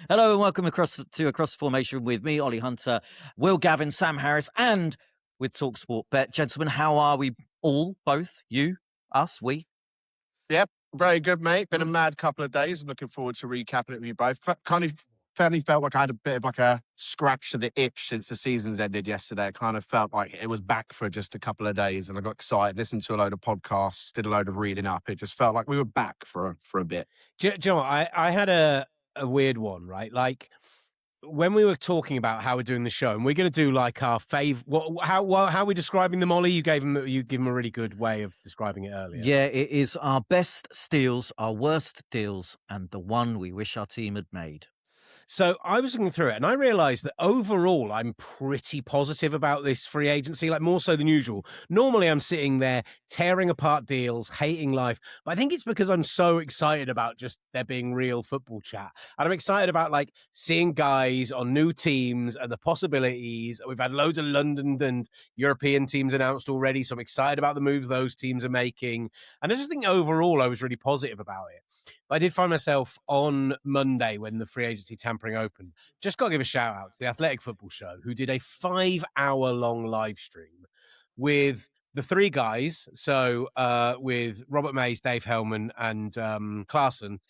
Hello and welcome Across the Formation with me, Ollie Hunter, Will Gavin, Sam Harris, and with talkSPORT Bet. Gentlemen, how are we all? Both? You? Us? We? Yep, very good, mate. Been a mad couple of days. I'm looking forward to recapping it with you both. Finally felt like I had a bit of like a scratch to the itch since the season's ended yesterday. I kind of felt like it was back for just a couple of days, and I got excited, listened to a load of podcasts, did a load of reading up. It just felt like we were back for a bit. Do you know what? I had a weird one, right? Like when we were talking about how we're doing the show, and we're going to do like our how are we describing them, Ollie? You gave him a really good way of describing it earlier. Yeah, it is our best steals, our worst deals, and the one we wish our team had made. So I was looking through it and I realized that overall I'm pretty positive about this free agency, like more so than usual. Normally I'm sitting there tearing apart deals, hating life, but I think it's because I'm so excited about just there being real football chat. And I'm excited about like seeing guys on new teams and the possibilities. We've had loads of London and European teams announced already, so I'm excited about the moves those teams are making. And I just think overall I was really positive about it. But I did find myself on Monday when the free agency tampering opened. Just got to give a shout out to the Athletic Football Show, who did a 5-hour-long live stream with the three guys. So with Robert Mays, Dave Hellman, and Klaassen.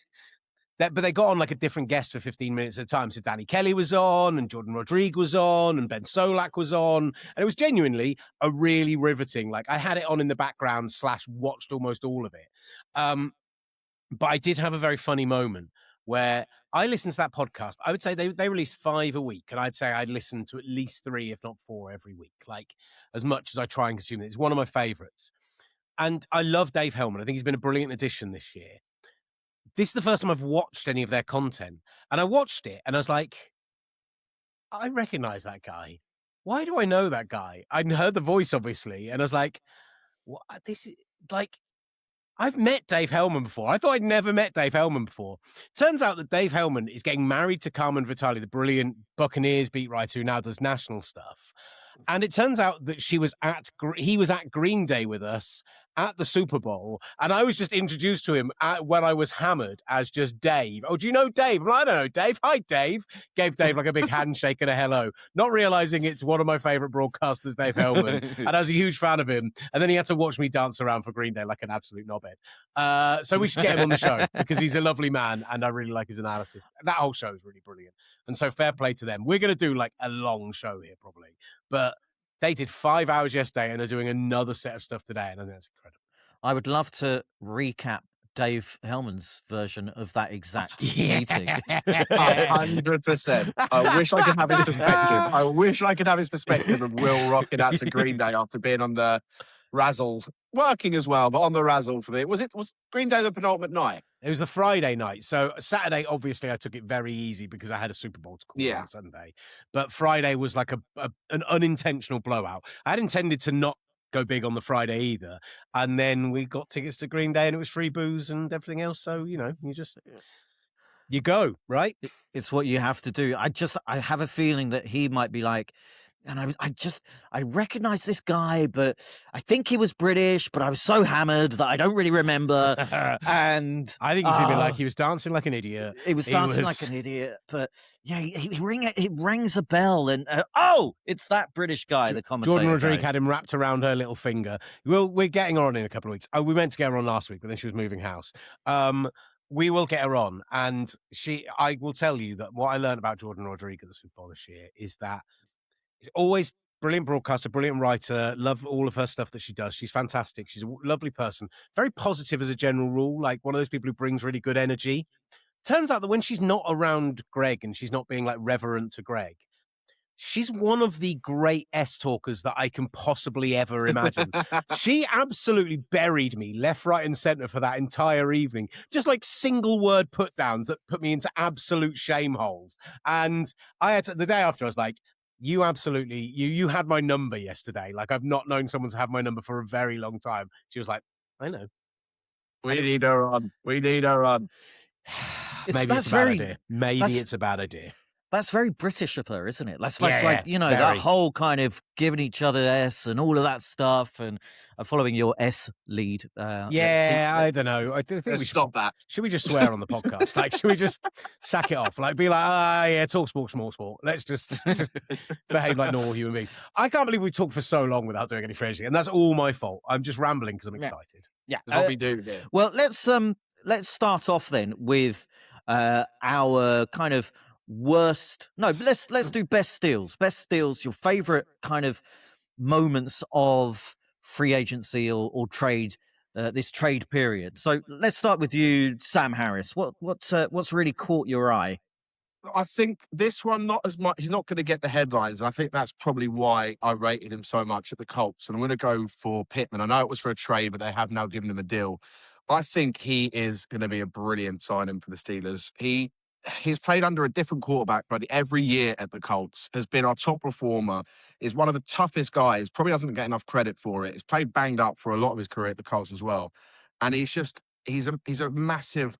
But they got on like a different guest for 15 minutes at a time. So Danny Kelly was on, and Jordan Rodrigue was on, and Ben Solak was on. And it was genuinely a really riveting, like I had it on in the background / watched almost all of it. But I did have a very funny moment where I listened to that podcast. I would say they release 5 a week, and I'd say I'd listen to at least 3, if not 4, every week, like as much as I try and consume it. It's one of my favorites. And I love Dave Hellman. I think he's been a brilliant addition this year. This is the first time I've watched any of their content. And I watched it, and I was like, I recognize that guy. Why do I know that guy? I'd heard the voice, obviously, and I was like, what? This is like... I've met Dave Hellman before. I thought I'd never met Dave Hellman before. Turns out that Dave Hellman is getting married to Carmen Vitali, the brilliant Buccaneers beat writer who now does national stuff. And it turns out that he was at Green Day with us at the Super Bowl, and I was just introduced to him when I was hammered as just Dave. Oh, do you know Dave? I'm like, I don't know Dave. Hi, Dave. Gave Dave like a big handshake and a hello, not realizing it's one of my favorite broadcasters, Dave Hellman, and I was a huge fan of him. And then he had to watch me dance around for Green Day like an absolute knobhead. So we should get him on the show because he's a lovely man, and I really like his analysis. That whole show is really brilliant, and so fair play to them. We're going to do like a long show here probably, but they did 5 hours yesterday and are doing another set of stuff today, and I think that's incredible. I would love to recap Dave Hellman's version of that exact meeting. 100%. I wish I could have his perspective. Of Will rocking out to Green Day after being on the Razzle, working as well, but on the Razzle for was Green Day the penultimate night? It was the Friday night. So Saturday, obviously, I took it very easy because I had a Super Bowl to call on Sunday. But Friday was like an unintentional blowout. I had intended to not go big on the Friday either. And then we got tickets to Green Day and it was free booze and everything else. So, you go, right? It's what you have to do. I have a feeling that he might be like, and I recognize this guy, but I think he was British, but I was so hammered that I don't really remember. And I think he's even like he was dancing like an idiot. He was dancing like an idiot, but yeah, he rings a bell, and it's that British guy, the commentator. Jordan Rodrigue had him wrapped around her little finger. We're getting her on in a couple of weeks. We meant to get her on last week, but then she was moving house. We will get her on, and I will tell you that what I learned about Jordan Rodrigue at the Super Bowl this year is that always brilliant broadcaster, brilliant writer, love all of her stuff that she does. She's fantastic. She's a lovely person, very positive as a general rule, like one of those people who brings really good energy. Turns out that when she's not around Greg and she's not being like reverent to Greg, she's one of the great S-talkers that I can possibly ever imagine. She absolutely buried me left, right, and center for that entire evening. Just like single word put downs that put me into absolute shame holes. And the day after, I was like, you absolutely, you had my number yesterday. Like, I've not known someone to have my number for a very long time. She was like, I know. We need her on. Maybe it's a bad idea. Maybe it's a bad idea. That's very British of her, isn't it? That's Yeah, like you know, very. that whole kind of giving each other S and all of that stuff, and following your S lead. Yeah, I don't know. I do think Let's we should stop that. Should we just swear on the podcast? Like, should we just sack it off? Like, be like, yeah, talk sport, small sport. Let's just behave like normal human beings. I can't believe we talked for so long without doing any phrasing, and that's all my fault. I'm just rambling because I'm excited. Yeah, That's what we do here. Well, let's start off then with our kind of worst. No, let's do best steals. Best steals. Your favorite kind of moments of free agency or trade. This trade period. So let's start with you, Sam Harris. What's really caught your eye? I think this one, not as much. He's not going to get the headlines. I think that's probably why I rated him so much at the Colts. And I'm going to go for Pittman. I know it was for a trade, but they have now given him a deal. I think he is going to be a brilliant signing for the Steelers. He's played under a different quarterback, but every year at the Colts has been our top performer. Is one of the toughest guys. Probably doesn't get enough credit for it. He's played banged up for a lot of his career at the Colts as well, and he's a massive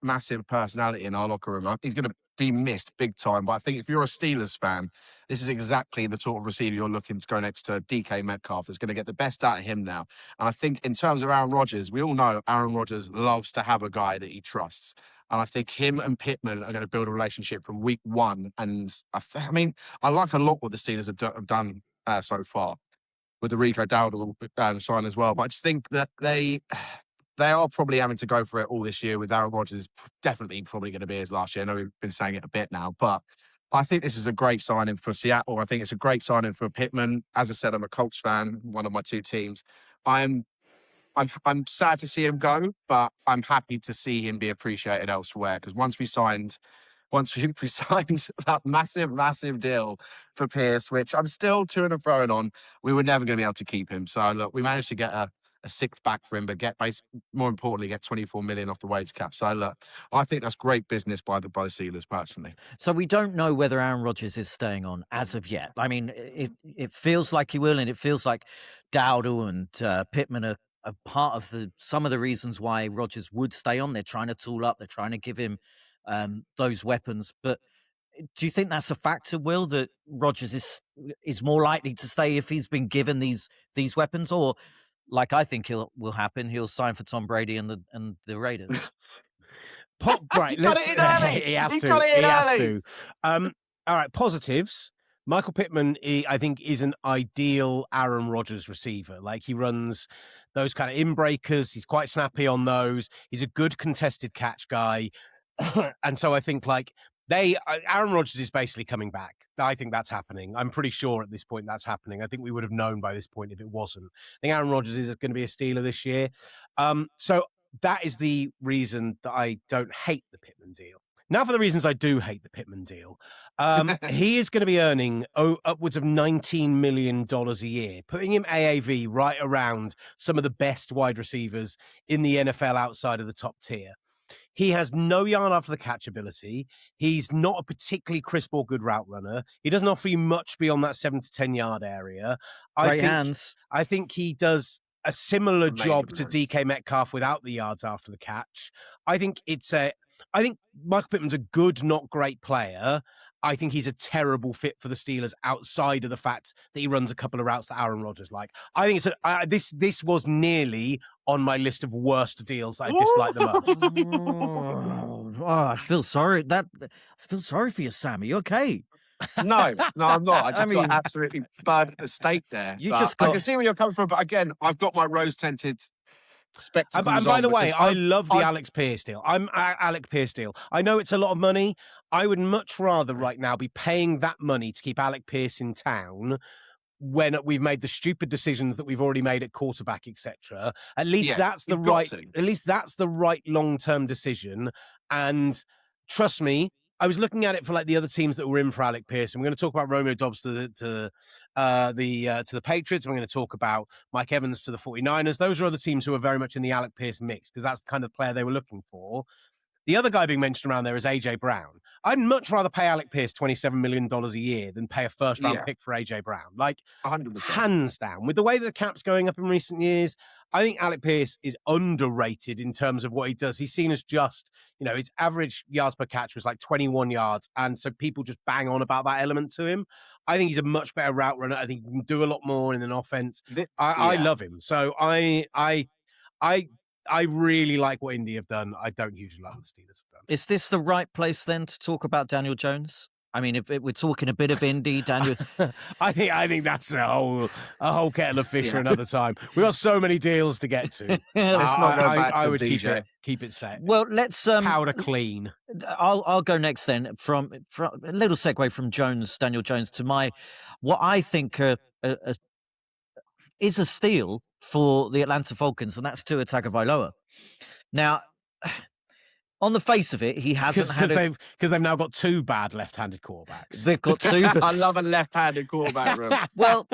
personality in our locker room. He's going to be missed big time. But I think if you're a Steelers fan, this is exactly the sort of receiver you're looking to go next to DK Metcalf. That's going to get the best out of him now. And I think in terms of Aaron Rodgers, we all know Aaron Rodgers loves to have a guy that he trusts. And I think him and Pittman are going to build a relationship from week one. And I mean, I like a lot what the Steelers have done so far with the Rico Dowdle sign as well. But I just think that they are probably having to go for it all this year with Aaron Rodgers. Definitely probably going to be his last year. I know we've been saying it a bit now, but I think this is a great signing for Seattle. I think it's a great signing for Pittman. As I said, I'm a Colts fan, one of my two teams. I'm sad to see him go, but I'm happy to see him be appreciated elsewhere. Because once we signed that massive deal for Pierce, which I'm still to and fro on, we were never going to be able to keep him. So look, we managed to get a sixth back for him, but more importantly, get 24 million off the wage cap. So look, I think that's great business by the Steelers personally. So we don't know whether Aaron Rodgers is staying on as of yet. I mean, it feels like he will, and it feels like Dowdle and Pittman are part of some of the reasons why Rodgers would stay on. They're trying to tool up. They're trying to give him those weapons. But do you think that's a factor, Will, that Rodgers is more likely to stay if he's been given these weapons, or like I think will happen, he'll sign for Tom Brady and the Raiders? Right, he has to. All right, positives. Michael Pittman, I think, is an ideal Aaron Rodgers receiver. Like, he runs those kind of in-breakers. He's quite snappy on those. He's a good contested catch guy. And so I think, like, Aaron Rodgers is basically coming back. I think that's happening. I'm pretty sure at this point that's happening. I think we would have known by this point if it wasn't. I think Aaron Rodgers is going to be a Steeler this year. So that is the reason that I don't hate the Pittman deal. Now for the reasons I do hate the Pittman deal. He is going to be earning upwards of $19 million a year, putting him AAV right around some of the best wide receivers in the NFL outside of the top tier. He has no yard after the catch ability. He's not a particularly crisp or good route runner. He doesn't offer you much beyond that 7 to 10 yard area. Hands. I think he does a similar job to DK Metcalf without the yards after the catch. I think Michael Pittman's a good, not great player. I think he's a terrible fit for the Steelers outside of the fact that he runs a couple of routes that Aaron Rodgers like. I think this was nearly on my list of worst deals that I dislike the most. I feel sorry. I feel sorry for you, Sam. Are you okay? No, I'm not. I got absolutely burned at the stake there. I can see where you're coming from, but again, I've got my rose-tinted spectacles. And by the way, I love the Alex Pierce deal. I'm Alec Pierce deal. I know it's a lot of money. I would much rather right now be paying that money to keep Alec Pierce in town when we've made the stupid decisions that we've already made at quarterback, etc. At least that's the right long-term decision. And trust me, I was looking at it for like the other teams that were in for Alec Pierce. And we're going to talk about Romeo Dobbs to the Patriots. We're going to talk about Mike Evans to the 49ers. Those are other teams who are very much in the Alec Pierce mix because that's the kind of player they were looking for. The other guy being mentioned around there is AJ Brown. I'd much rather pay Alec Pierce $27 million a year than pay a first-round Yeah. pick for AJ Brown. Like, 100%. hands down. With the way that the cap's going up in recent years, I think Alec Pierce is underrated in terms of what he does. He's seen as just, his average yards per catch was like 21 yards. And so people just bang on about that element to him. I think he's a much better route runner. I think he can do a lot more in an offense. I love him. So I really like what Indy have done. I don't usually like what the Steelers have done. Is this the right place then to talk about Daniel Jones? I mean, if we're talking a bit of Indy, Daniel, I think that's a whole kettle of fish for another time. We've got so many deals to get to. Let's not go back I to would DJ. keep it set. well, let's Powder clean. I'll go next then. From a little segue from Daniel Jones, to what I think is a steal for the Atlanta Falcons, and that's Tua Tagovailoa. Now, on the face of it, he hasn't because they've now got two bad left-handed quarterbacks. They've got two. I love a left-handed quarterback room. Well,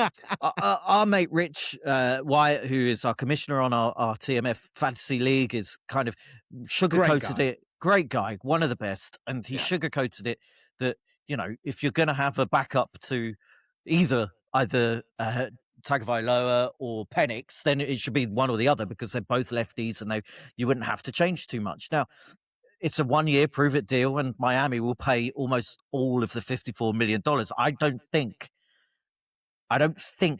our mate Rich Wyatt, who is our commissioner on our TMF Fantasy League, is kind of sugarcoated it. Great guy, one of the best, and he sugarcoated it that if you're going to have a backup to either Tagovailoa or Penix, then it should be one or the other because they're both lefties, and you wouldn't have to change too much. Now, it's a 1-year prove-it deal, and Miami will pay almost all of the $54 million. I don't think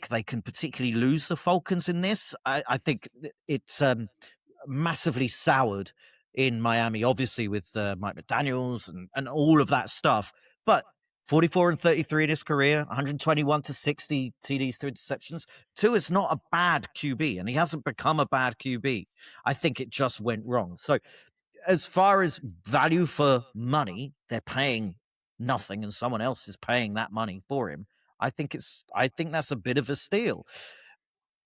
they can particularly lose the Falcons in this. I think it's massively soured in Miami, obviously with Mike McDaniels and all of that stuff. But 44-33 in his career, 121-60 TDs, 3 interceptions. Tua's not a bad QB, and he hasn't become a bad QB. I think it just went wrong. So, as far as value for money, they're paying nothing, and someone else is paying that money for him. I think that's a bit of a steal.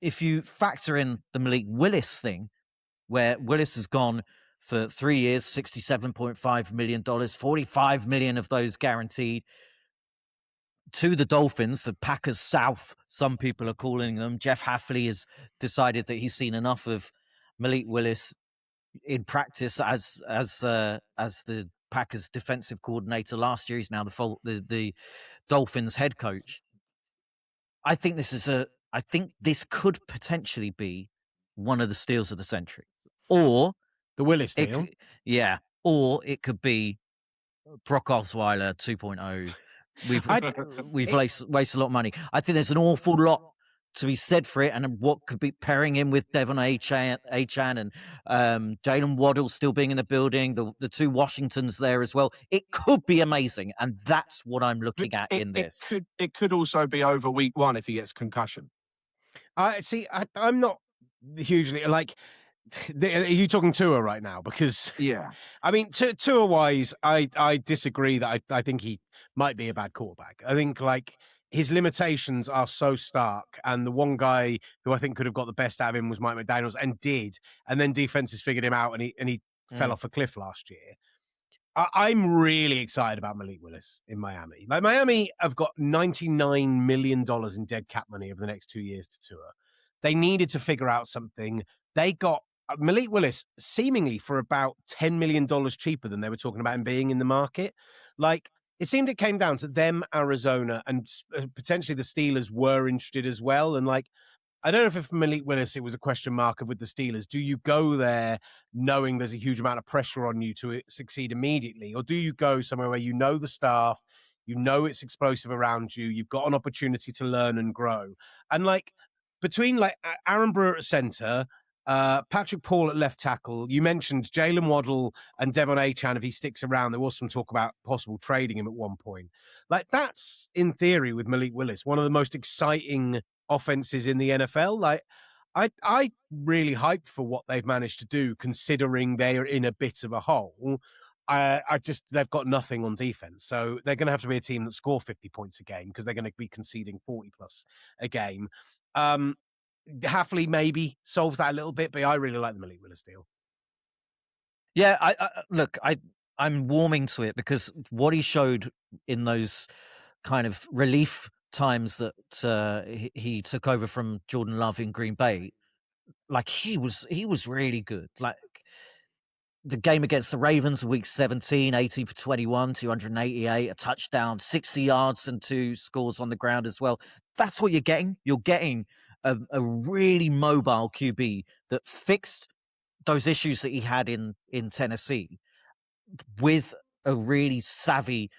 If you factor in the Malik Willis thing, where Willis has gone for 3 years, $67.5 million, $45 million of those guaranteed to the Dolphins, the Packers South, some people are calling them. Jeff Hafley has decided that he's seen enough of Malik Willis in practice as the Packers defensive coordinator last year. He's now the Dolphins head coach. I think this could potentially be one of the steals of the century, or the Willis deal. Or it could be Brock Osweiler 2.0. We've wasted a lot of money. I think there's an awful lot to be said for it, and what could be pairing him with Devon Achan and Jalen Waddle still being in the building, the two Washingtons there as well. It could be amazing, and that's what I'm looking at in this. It could also be over week 1 if he gets concussion. I'm not hugely like. Are you talking Tua right now? Because I mean, Tua wise, I disagree that I think he might be a bad quarterback. I think his limitations are so stark, and the one guy who I think could have got the best out of him was Mike McDaniels, and then defenses figured him out, and he fell off a cliff last year. I'm really excited about Malik Willis in Miami. Miami have got $99 million in dead cap money over the next 2 years to Tua. They needed to figure out something. They got Malik Willis seemingly for about $10 million cheaper than they were talking about him being in the market. It seemed it came down to them, Arizona, and potentially the Steelers were interested as well. And I don't know if for Malik Willis it was a question mark of with the Steelers. Do you go there knowing there's a huge amount of pressure on you to succeed immediately? Or do you go somewhere where you know the staff, you know it's explosive around you, you've got an opportunity to learn and grow? And between Aaron Brewer at center, Patrick Paul at left tackle. You mentioned Jalen Waddle and Devon Achan. If he sticks around, there was some talk about possible trading him at one point. That's in theory with Malik Willis, one of the most exciting offenses in the NFL. I really hyped for what they've managed to do, considering they're in a bit of a hole. They've got nothing on defense, so they're going to have to be a team that score 50 points a game because they're going to be conceding 40 plus a game. Hafley maybe solves that a little bit, but I really like the Malik Willis deal. Yeah, I'm warming to it because what he showed in those kind of relief times that he took over from Jordan Love in Green Bay, he was really good. the game against the Ravens, week 17, 18 for 21, 288, a touchdown, 60 yards and 2 scores on the ground as well. That's what you're getting. You're getting a really mobile QB that fixed those issues that he had in Tennessee with a really savvy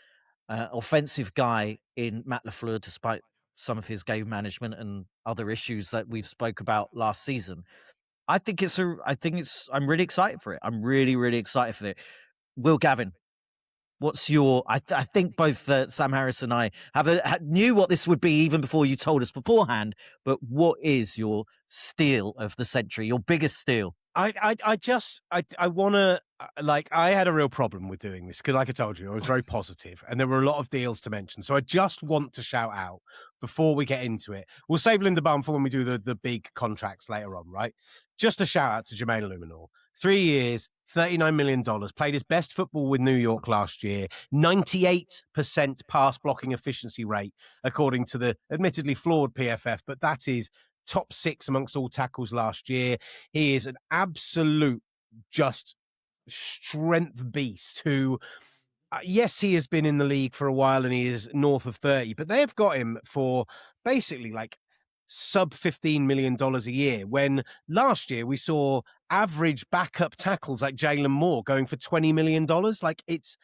offensive guy in Matt LaFleur, despite some of his game management and other issues that we've spoke about last season. I'm really excited for it. I'm really, really excited for it. Will Gavin, what's your? I think both Sam Harris and I knew what this would be even before you told us beforehand. But what is your steal of the century? Your biggest steal? I want to, like, I had a real problem with doing this because, like I told you, I was very positive and there were a lot of deals to mention. So I just want to shout out before we get into it. We'll save Linda Balm for when we do the big contracts later on, right? Just a shout out to Jermaine Illuminor. 3 years, $39 million, played his best football with New York last year, 98% pass blocking efficiency rate, according to the admittedly flawed PFF, but that is top 6 amongst all tackles last year. He is an absolute just strength beast who, yes, he has been in the league for a while and he is north of 30, but they've got him for basically like sub $15 million a year, when last year we saw average backup tackles like Jalen Moore going for $20 million. Like, it's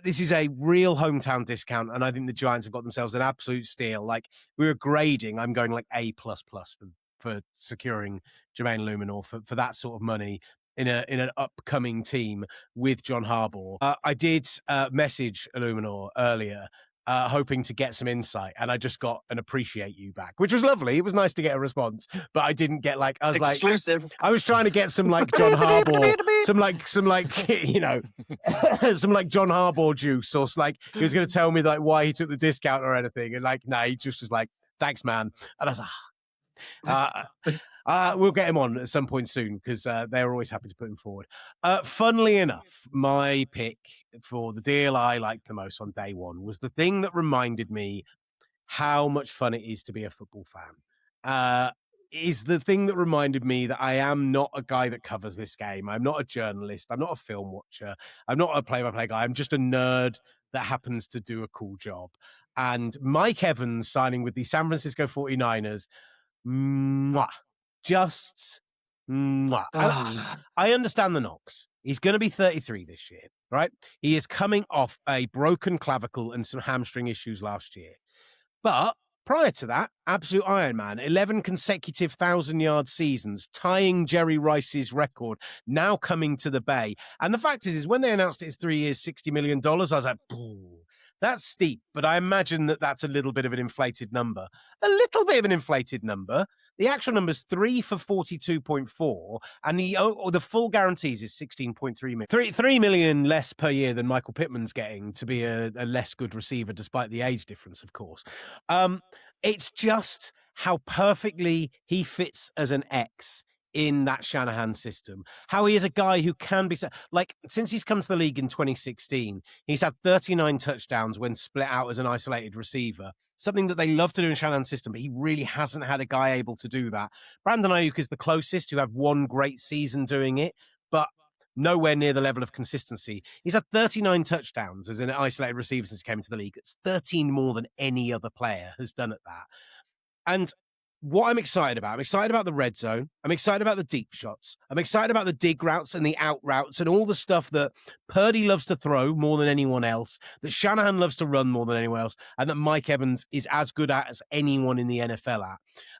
this is a real hometown discount, and I think the Giants have got themselves an absolute steal. Like, we were grading, I'm going like A++ for securing Jermaine Illuminor for that sort of money in an upcoming team with John Harbaugh. I did message Illuminor earlier, hoping to get some insight, and I just got an appreciate you back, which was lovely. It was nice to get a response, but I didn't get like, I was Exclusive. like, I was trying to get some like John Harbaugh, some like you know, some like John Harbaugh juice, or like he was going to tell me like why he took the discount or anything, and like, nah, he just was like, thanks, man, and I was like, we'll get him on at some point soon because they're always happy to put him forward. Funnily enough, my pick for the deal I liked the most on day one was the thing that reminded me how much fun it is to be a football fan. Is the thing that reminded me that I am not a guy that covers this game. I'm not a journalist. I'm not a film watcher. I'm not a play-by-play guy. I'm just a nerd that happens to do a cool job. And Mike Evans signing with the San Francisco 49ers, mwah. Just mwah. I understand the knocks. He's going to be 33 this year, right? He is coming off a broken clavicle and some hamstring issues last year. But prior to that, absolute Iron Man, 11 consecutive 1,000-yard seasons, tying Jerry Rice's record, now coming to the Bay. And the fact is when they announced it as 3 years, $60 million, I was like, boo. That's steep, but I imagine that that's a little bit of an inflated number. A little bit of an inflated number. The actual number is 3 for 42.4, and the full guarantees is 16.3 million. 3 million less per year than Michael Pittman's getting to be a less good receiver, despite the age difference, of course. It's just how perfectly he fits as an X in that Shanahan system. How he is a guy who can be, like, since he's come to the league in 2016, he's had 39 touchdowns when split out as an isolated receiver. Something that they love to do in Shanahan's system, but he really hasn't had a guy able to do that. Brandon Ayuk is the closest, who had one great season doing it, but nowhere near the level of consistency. He's had 39 touchdowns as an isolated receiver since he came into the league. It's 13 more than any other player has done at that. And what I'm excited about the red zone. I'm excited about the deep shots. I'm excited about the dig routes and the out routes and all the stuff that Purdy loves to throw more than anyone else, that Shanahan loves to run more than anyone else, and that Mike Evans is as good at as anyone in the NFL at.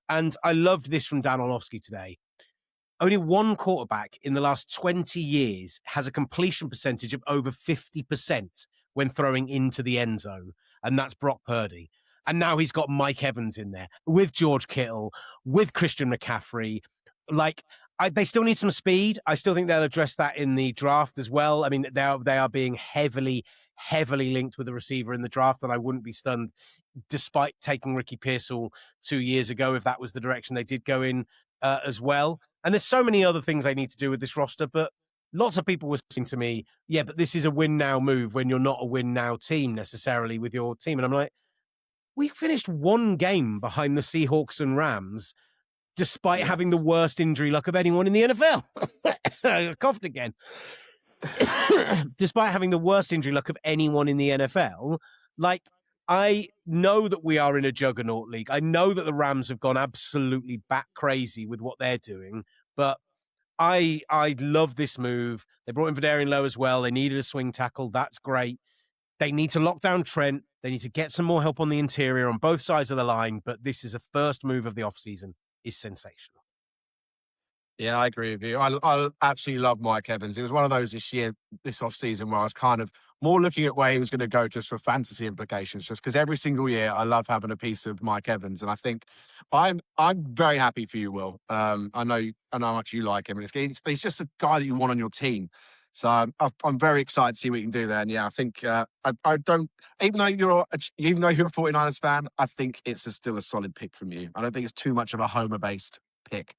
And I loved this from Dan Orlovsky today. Only one quarterback in the last 20 years has a completion percentage of over 50% when throwing into the end zone, and that's Brock Purdy. And now he's got Mike Evans in there with George Kittle, with Christian McCaffrey. Like, they still need some speed. I still think they'll address that in the draft as well. I mean, they are being heavily linked with a receiver in the draft, and I wouldn't be stunned, despite taking Ricky Pearsall 2 years ago, if that was the direction they did go in as well. And there's so many other things they need to do with this roster, but lots of people were saying to me, yeah, but this is a win now move when you're not a win now team necessarily with your team. And I'm like, we finished one game behind the Seahawks and Rams, despite having the worst injury luck of anyone in the NFL. I coughed again. despite having the worst injury luck of anyone in the NFL, like, I know that we are in a juggernaut league. I know that the Rams have gone absolutely bat crazy with what they're doing, but I love this move. They brought in Vadarian Lowe as well. They needed a swing tackle. That's great. They need to lock down Trent. They need to get some more help on the interior on both sides of the line, but this is a first move of the offseason. Is sensational. Yeah, I agree with you. I absolutely love Mike Evans. It was one of those this off season, where I was kind of more looking at where he was going to go just for fantasy implications, just because every single year I love having a piece of Mike Evans. And I think I'm very happy for you, Will. I know how much you like him. And he's just a guy that you want on your team. So I'm very excited to see what you can do there. And yeah, I think I don't, even though you're a 49ers fan, I think it's still a solid pick from you. I don't think it's too much of a homer-based pick.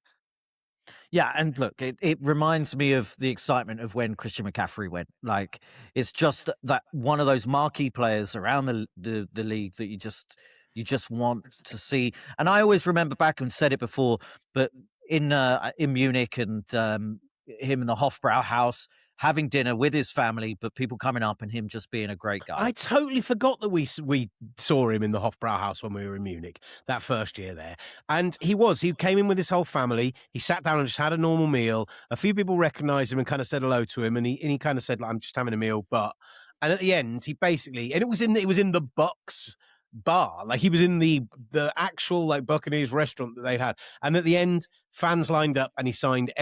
Yeah, and look, it reminds me of the excitement of when Christian McCaffrey went. Like, it's just that one of those marquee players around the league that you just want to see. And I always remember back and said it before, but in Munich and him in the Hofbrau house having dinner with his family, but people coming up and him just being a great guy. I totally forgot that we saw him in the Hofbrau house when we were in Munich that first year there. And he came in with his whole family. He sat down and just had a normal meal. A few people recognized him and kind of said hello to him. And he kind of said, like, I'm just having a meal. And at the end, he basically, and it was in the Bucks bar. Like, he was in the actual, like, Buccaneers restaurant that they had. And at the end, fans lined up and he signed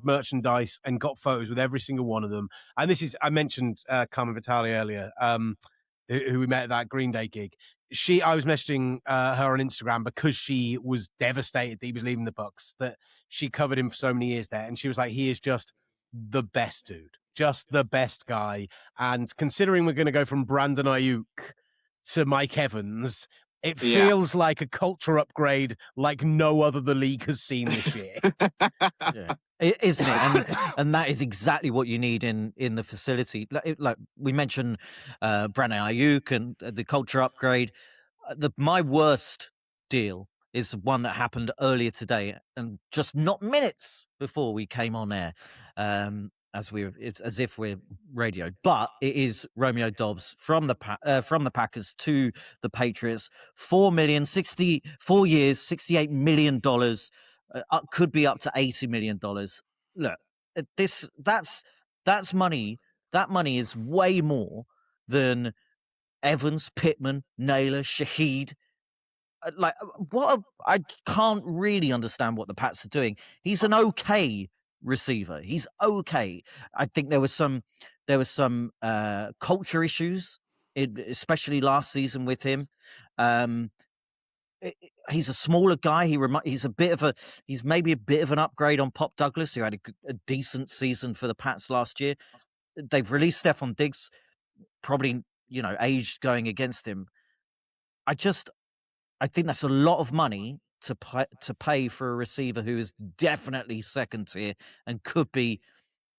merchandise and got photos with every single one of them. And this is, I mentioned Carmen Vitale earlier, who we met at that Green Day gig. I was messaging her on Instagram because she was devastated that he was leaving the Bucks, that she covered him for so many years there. And she was like, he is just the best dude, just the best guy. And considering we're going to go from Brandon Ayuk to Mike Evans, it feels like a culture upgrade like no other the league has seen this year. Yeah. Isn't it? And that is exactly what you need in the facility. Like we mentioned Brandon Ayuk and the culture upgrade. My worst deal is one that happened earlier today, and just not minutes before we came on air. It's as if we're radio, but it is Romeo Dobbs from the Packers to the Patriots. 4 years, $68 million, could be up to $80 million. Look, that's money. That money is way more than Evans, Pittman, Naylor, Shaheed. I can't really understand what the Pats are doing. He's an okay receiver. He's okay. I think there was some culture issues, especially last season with him. He's a smaller guy. He's maybe a bit of an upgrade on Pop Douglas, who had a decent season for the Pats last year. They've released Stephon Diggs, probably, age going against him. I think that's a lot of money to pay for a receiver who is definitely second tier and could be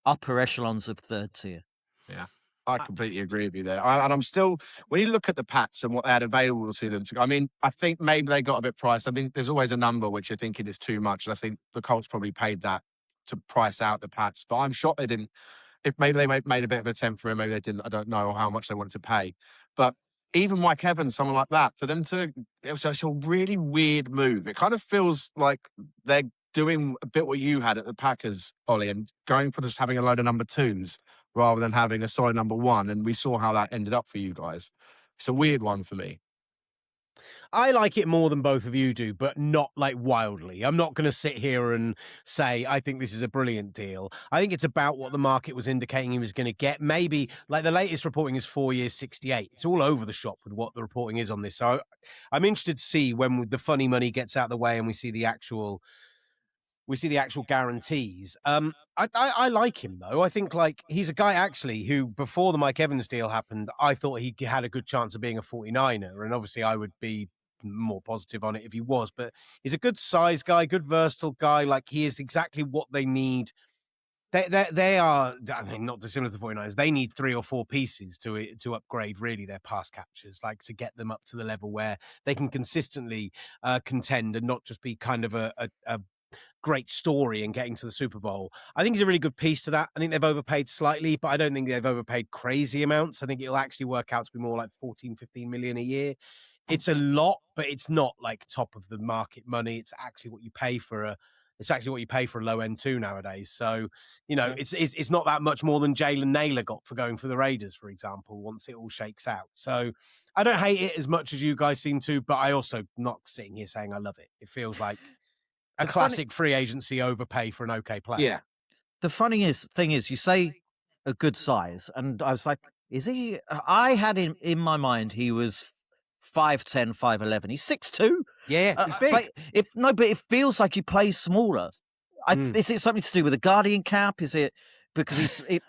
upper echelons of third tier. Yeah, I completely agree with you there. And I'm still, when you look at the Pats and what they had available to them, I think maybe they got a bit priced. I think there's always a number which you're thinking is too much. And I think the Colts probably paid that to price out the Pats. But I'm shocked they didn't. If maybe they made a bit of an attempt for him, maybe they didn't. I don't know how much they wanted to pay. But even Mike Evans, someone like that, for them to, it's a really weird move. It kind of feels like they're doing a bit what you had at the Packers, Ollie, and going for just having a load of number twos rather than having a solid number one. And we saw how that ended up for you guys. It's a weird one for me. I like it more than both of you do, but not like wildly. I'm not going to sit here and say, I think this is a brilliant deal. I think it's about what the market was indicating he was going to get. Maybe, like, the latest reporting is 4 years, 68. It's all over the shop with what the reporting is on this. So I'm interested to see when the funny money gets out of the way and we see the actual guarantees. I like him, though. I think, like, he's a guy actually who, before the Mike Evans deal happened, I thought he had a good chance of being a 49er. And obviously I would be more positive on it if he was, but he's a good size guy, good versatile guy. Like, he is exactly what they need. They are, I mean, not dissimilar to the 49ers. They need 3 or 4 pieces to upgrade really their pass catchers, like, to get them up to the level where they can consistently contend and not just be kind of a great story in getting to the Super Bowl. I think he's a really good piece to that. I think they've overpaid slightly, but I don't think they've overpaid crazy amounts. I think it'll actually work out to be more like 14, 15 million a year. It's a lot, but it's not like top of the market money. It's actually what you pay for a low end two nowadays. So, it's not that much more than Jalen Naylor got for going for the Raiders, for example, once it all shakes out. So I don't hate it as much as you guys seem to, but I also not sitting here saying I love it. It feels like a classic free agency overpay for an okay player. Yeah. The funniest thing is, you say a good size, and I was like, is he? I had in my mind he was 5'10", 5'11". He's 6'2". Yeah, it's big. But it feels like he plays smaller. Is it something to do with the Guardian cap? Is it because he's I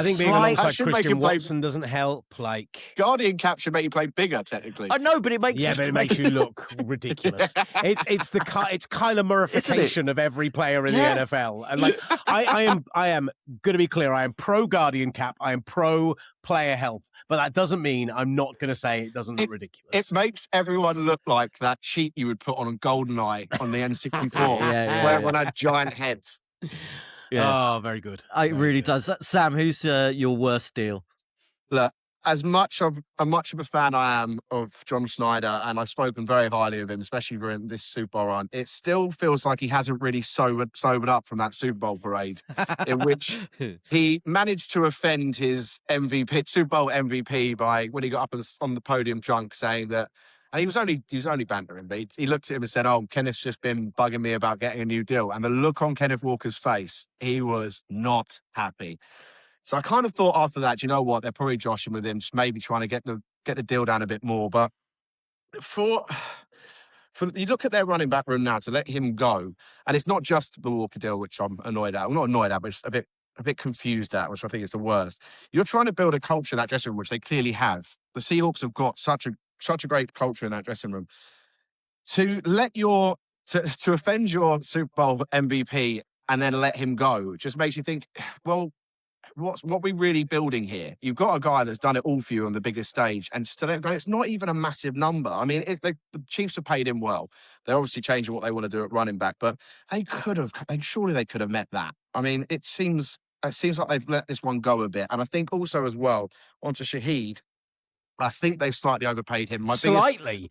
think being alongside Christian Watson doesn't help. Like Guardian cap should make you play bigger, technically. I know, but it makes but it makes you look ridiculous. It's Kyler Murrification of every player in the NFL. And like I am going to be clear. I am pro Guardian cap. I am pro player health, but that doesn't mean I'm not going to say it doesn't look ridiculous. It makes everyone look like that cheat you would put on a GoldenEye on the N64 when I had giant heads. Yeah. Oh, very good. It really does. Sam, who's your worst deal? Look, as much of a fan I am of John Schneider, and I've spoken very highly of him, especially during this Super Bowl run, it still feels like he hasn't really sobered up from that Super Bowl parade, in which he managed to offend his Super Bowl MVP by when he got up on the podium drunk, saying that. And he was only bantering, but he looked at him and said, "Oh, Kenneth's just been bugging me about getting a new deal." And the look on Kenneth Walker's face, he was not happy. So I kind of thought after that, you know what? They're probably joshing with him, just maybe trying to get the deal down a bit more. But for you look at their running back room now to let him go, and it's not just the Walker deal, which I'm annoyed at. I'm not annoyed at, but just a bit confused at, which I think is the worst. You're trying to build a culture in that dressing room, which they clearly have. The Seahawks have got such a great culture in that dressing room. To offend your Super Bowl MVP and then let him go just makes you think, well, what are we really building here? You've got a guy that's done it all for you on the biggest stage, and just to let him go, it's not even a massive number. I mean, the Chiefs have paid him well. They're obviously changing what they want to do at running back, but surely they could have met that. I mean, it seems like they've let this one go a bit. And I think also as well, onto Shaheed, I think they've slightly overpaid him. Slightly.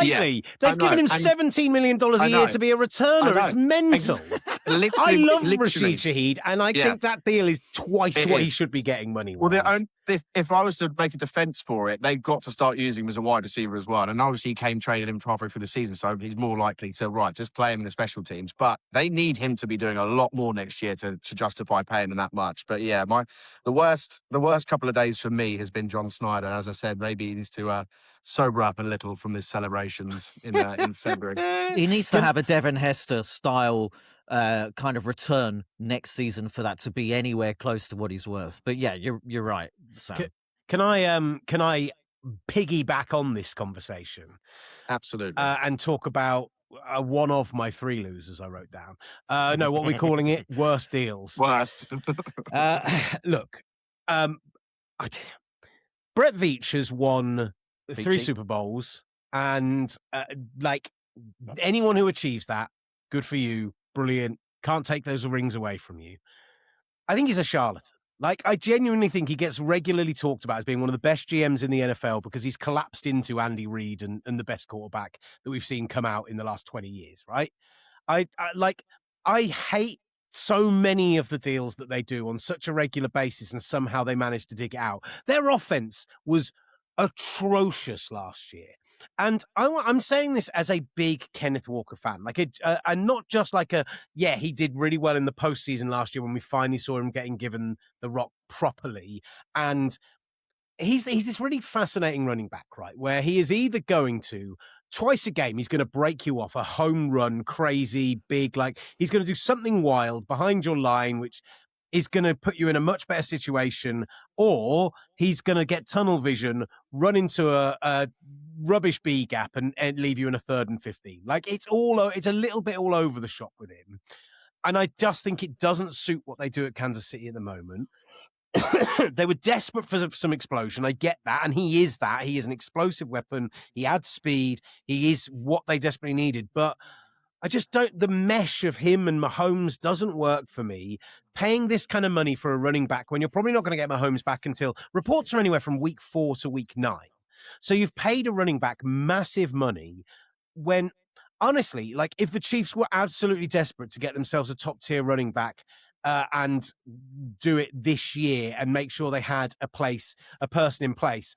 Yeah, They've given him $17 million a year to be a returner. It's mental. I love Rashid Shaheed, and I think that deal is twice what he should be getting money-wise. Well, if I was to make a defence for it, they've got to start using him as a wide receiver as well. And obviously he came traded him halfway through the season, so he's more likely to, just play him in the special teams. But they need him to be doing a lot more next year to justify paying him that much. But yeah, the worst couple of days for me has been John Schneider. As I said, maybe he needs to sober up a little from his celebrations in February. He needs to have a Devin Hester style kind of return next season for that to be anywhere close to what he's worth. But yeah, you're right, Sam. Can I piggyback on this conversation? Absolutely. And talk about one of my three losers I wrote down. No, what are we calling it? Worst deals. Worst. Look, Brett Veach has won 3 Super Bowls, and anyone who achieves that, good for you, brilliant. Can't take those rings away from you. I think he's a charlatan. I genuinely think he gets regularly talked about as being one of the best GMs in the NFL because he's collapsed into Andy Reid and the best quarterback that we've seen come out in the last 20 years, right? I hate so many of the deals that they do on such a regular basis, and somehow they manage to dig it out. Their offense was atrocious last year. And I'm saying this as a big Kenneth Walker fan, and not just he did really well in the postseason last year when we finally saw him getting given the rock properly. And he's this really fascinating running back, right? Where he is either going to twice a game, he's going to break you off a home run, crazy, big, he's going to do something wild behind your line, which is going to put you in a much better situation, or he's going to get tunnel vision, run into a rubbish B gap and leave you in a 3rd and 15. It's a little bit all over the shop with him. And I just think it doesn't suit what they do at Kansas City at the moment. They were desperate for some explosion. I get that. And he is that. He is an explosive weapon. He adds speed. He is what they desperately needed. But I just don't. The mesh of him and Mahomes doesn't work for me. Paying this kind of money for a running back when you're probably not going to get Mahomes back until reports are anywhere from week 4 to week 9. So you've paid a running back massive money when, honestly, like if the Chiefs were absolutely desperate to get themselves a top tier running back and do it this year and make sure they had a person in place,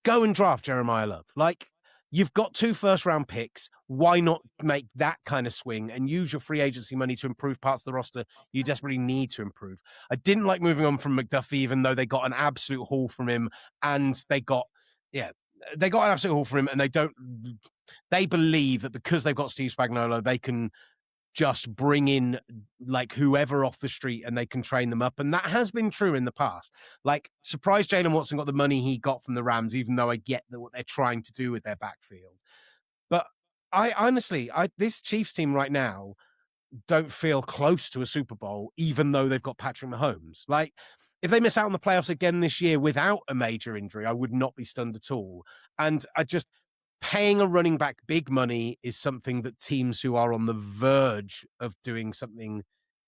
go and draft Jeremiah Love. Like, you've got 2 first-round picks. Why not make that kind of swing and use your free agency money to improve parts of the roster you desperately need to improve? I didn't like moving on from McDuffie, even though they got an absolute haul from him, and they got an absolute haul from him, and they believe that because they've got Steve Spagnuolo, they can just bring in like whoever off the street and they can train them up. And that has been true in the past. Like, surprised Jalen Watson got the money he got from the Rams, even though I get that what they're trying to do with their backfield. But I honestly, this Chiefs team right now don't feel close to a Super Bowl, even though they've got Patrick Mahomes. Like, if they miss out on the playoffs again this year without a major injury, I would not be stunned at all. And paying a running back big money is something that teams who are on the verge of doing something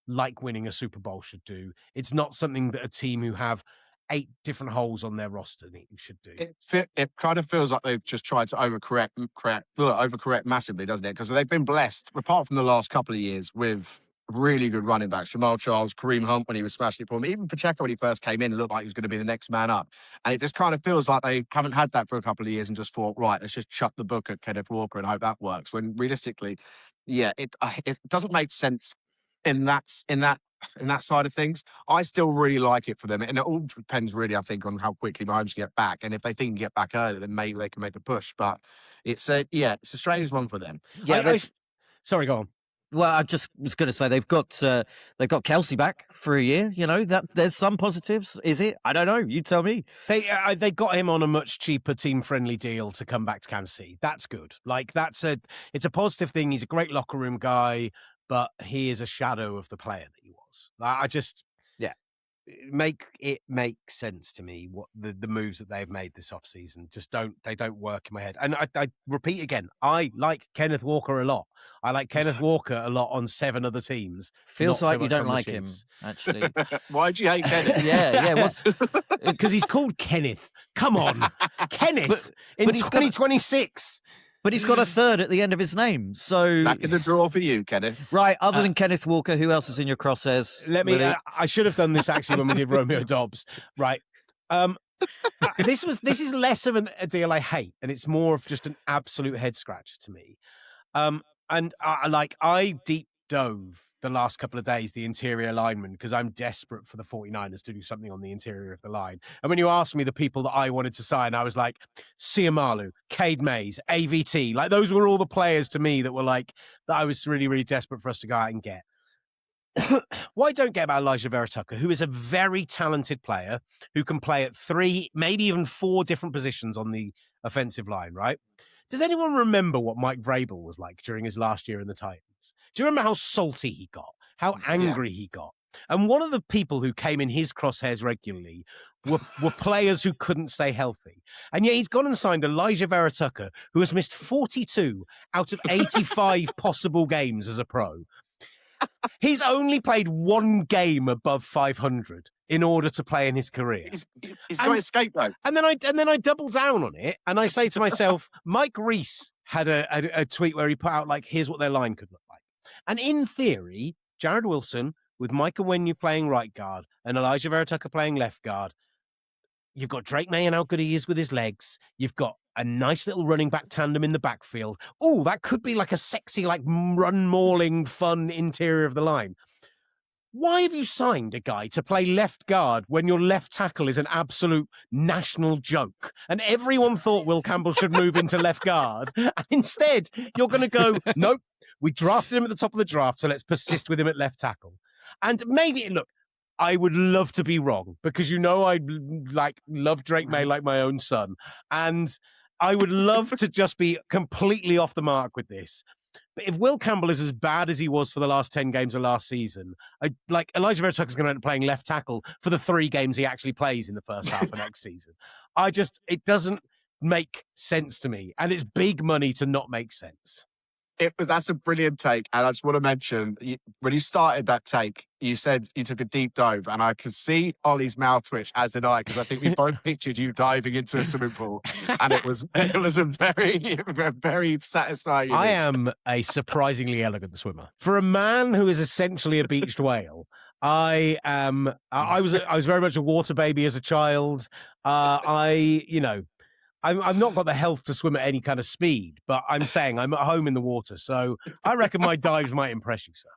like winning a Super Bowl should do. It's not something that a team who have 8 different holes on their roster should do. It kind of feels like they've just tried to overcorrect massively, doesn't it? Because they've been blessed, apart from the last couple of years, with really good running backs. Jamal Charles, Kareem Hunt when he was smashing it for him. Even Pacheco when he first came in, it looked like he was going to be the next man up. And it just kind of feels like they haven't had that for a couple of years and just thought, right, let's just chuck the book at Kenneth Walker and hope that works. When realistically, yeah, it doesn't make sense in that side of things. I still really like it for them. And it all depends really, I think, on how quickly Mahomes can get back. And if they think he can get back early, then maybe they can make a push. But it's a strange one for them. Yeah, sorry, go on. Well, I just was going to say they've got Kelsey back for a year. You know, that there's some positives. Is it? I don't know. You tell me. They got him on a much cheaper, team-friendly deal to come back to Kansas City. That's good. Like, it's a positive thing. He's a great locker room guy, but he is a shadow of the player that he was. Make sense to me what the moves that they've made this offseason just don't work in my head. And I repeat again, I like Kenneth Walker a lot. I like Kenneth Walker a lot on 7 other teams. Feels like you don't like him, actually. Why do you hate Kenneth? Yeah. Because he's called Kenneth. Come on, Kenneth in 2026. But he's got a 3rd at the end of his name, so back in the draw for you, Kenneth. Right. Other than Kenneth Walker, who else is in your crosshairs? I should have done this actually when we did Romeo Dobbs. Right. This is less of a deal I hate, and it's more of just an absolute head scratcher to me. And I deep dove the last couple of days, the interior lineman, because I'm desperate for the 49ers to do something on the interior of the line. And when you asked me the people that I wanted to sign, I was like, Siamalu, Cade Mays, AVT. Like, those were all the players to me that were like, that I was really, really desperate for us to go out and get. What I don't get about Elijah Vera Tucker, who is a very talented player who can play at 3, maybe even 4 different positions on the offensive line, right? Does anyone remember what Mike Vrabel was like during his last year in the Titans? Do you remember how salty he got? How angry he got? And one of the people who came in his crosshairs regularly were players who couldn't stay healthy. And yet he's gone and signed Elijah Vera Tucker, who has missed 42 out of 85 possible games as a pro. He's only played 1 game above 500 in order to play in his career. He's got his scapegoat. And then I double down on it and I say to myself, Mike Reese had a tweet where he put out, like, here's what their line could look like. And in theory, Jared Wilson with Micah Wenyu playing right guard and Elijah Vera Tucker playing left guard. You've got Drake May and how good he is with his legs. You've got a nice little running back tandem in the backfield. Oh, that could be like a sexy, like, run-mauling, fun interior of the line. Why have you signed a guy to play left guard when your left tackle is an absolute national joke? And everyone thought Will Campbell should move into left guard. And instead, you're going to go, nope, we drafted him at the top of the draft, so let's persist with him at left tackle. And maybe, look, I would love to be wrong because, you know, I love Drake May like my own son. And I would love to just be completely off the mark with this. But if Will Campbell is as bad as he was for the last 10 games of last season, Elijah Vera Tucker is going to end up playing left tackle for the 3 games he actually plays in the first half of next season. It doesn't make sense to me. And it's big money to not make sense. That's a brilliant take. And I just want to mention, when you started that take, you said you took a deep dive, and I could see Ollie's mouth twitch, as did I, because I think we both pictured you diving into a swimming pool, and it was a very satisfying image. I am a surprisingly elegant swimmer. For a man who is essentially a beached whale, I was very much a water baby as a child. I've not got the health to swim at any kind of speed, but I'm saying I'm at home in the water, so I reckon my dives might impress you, sir.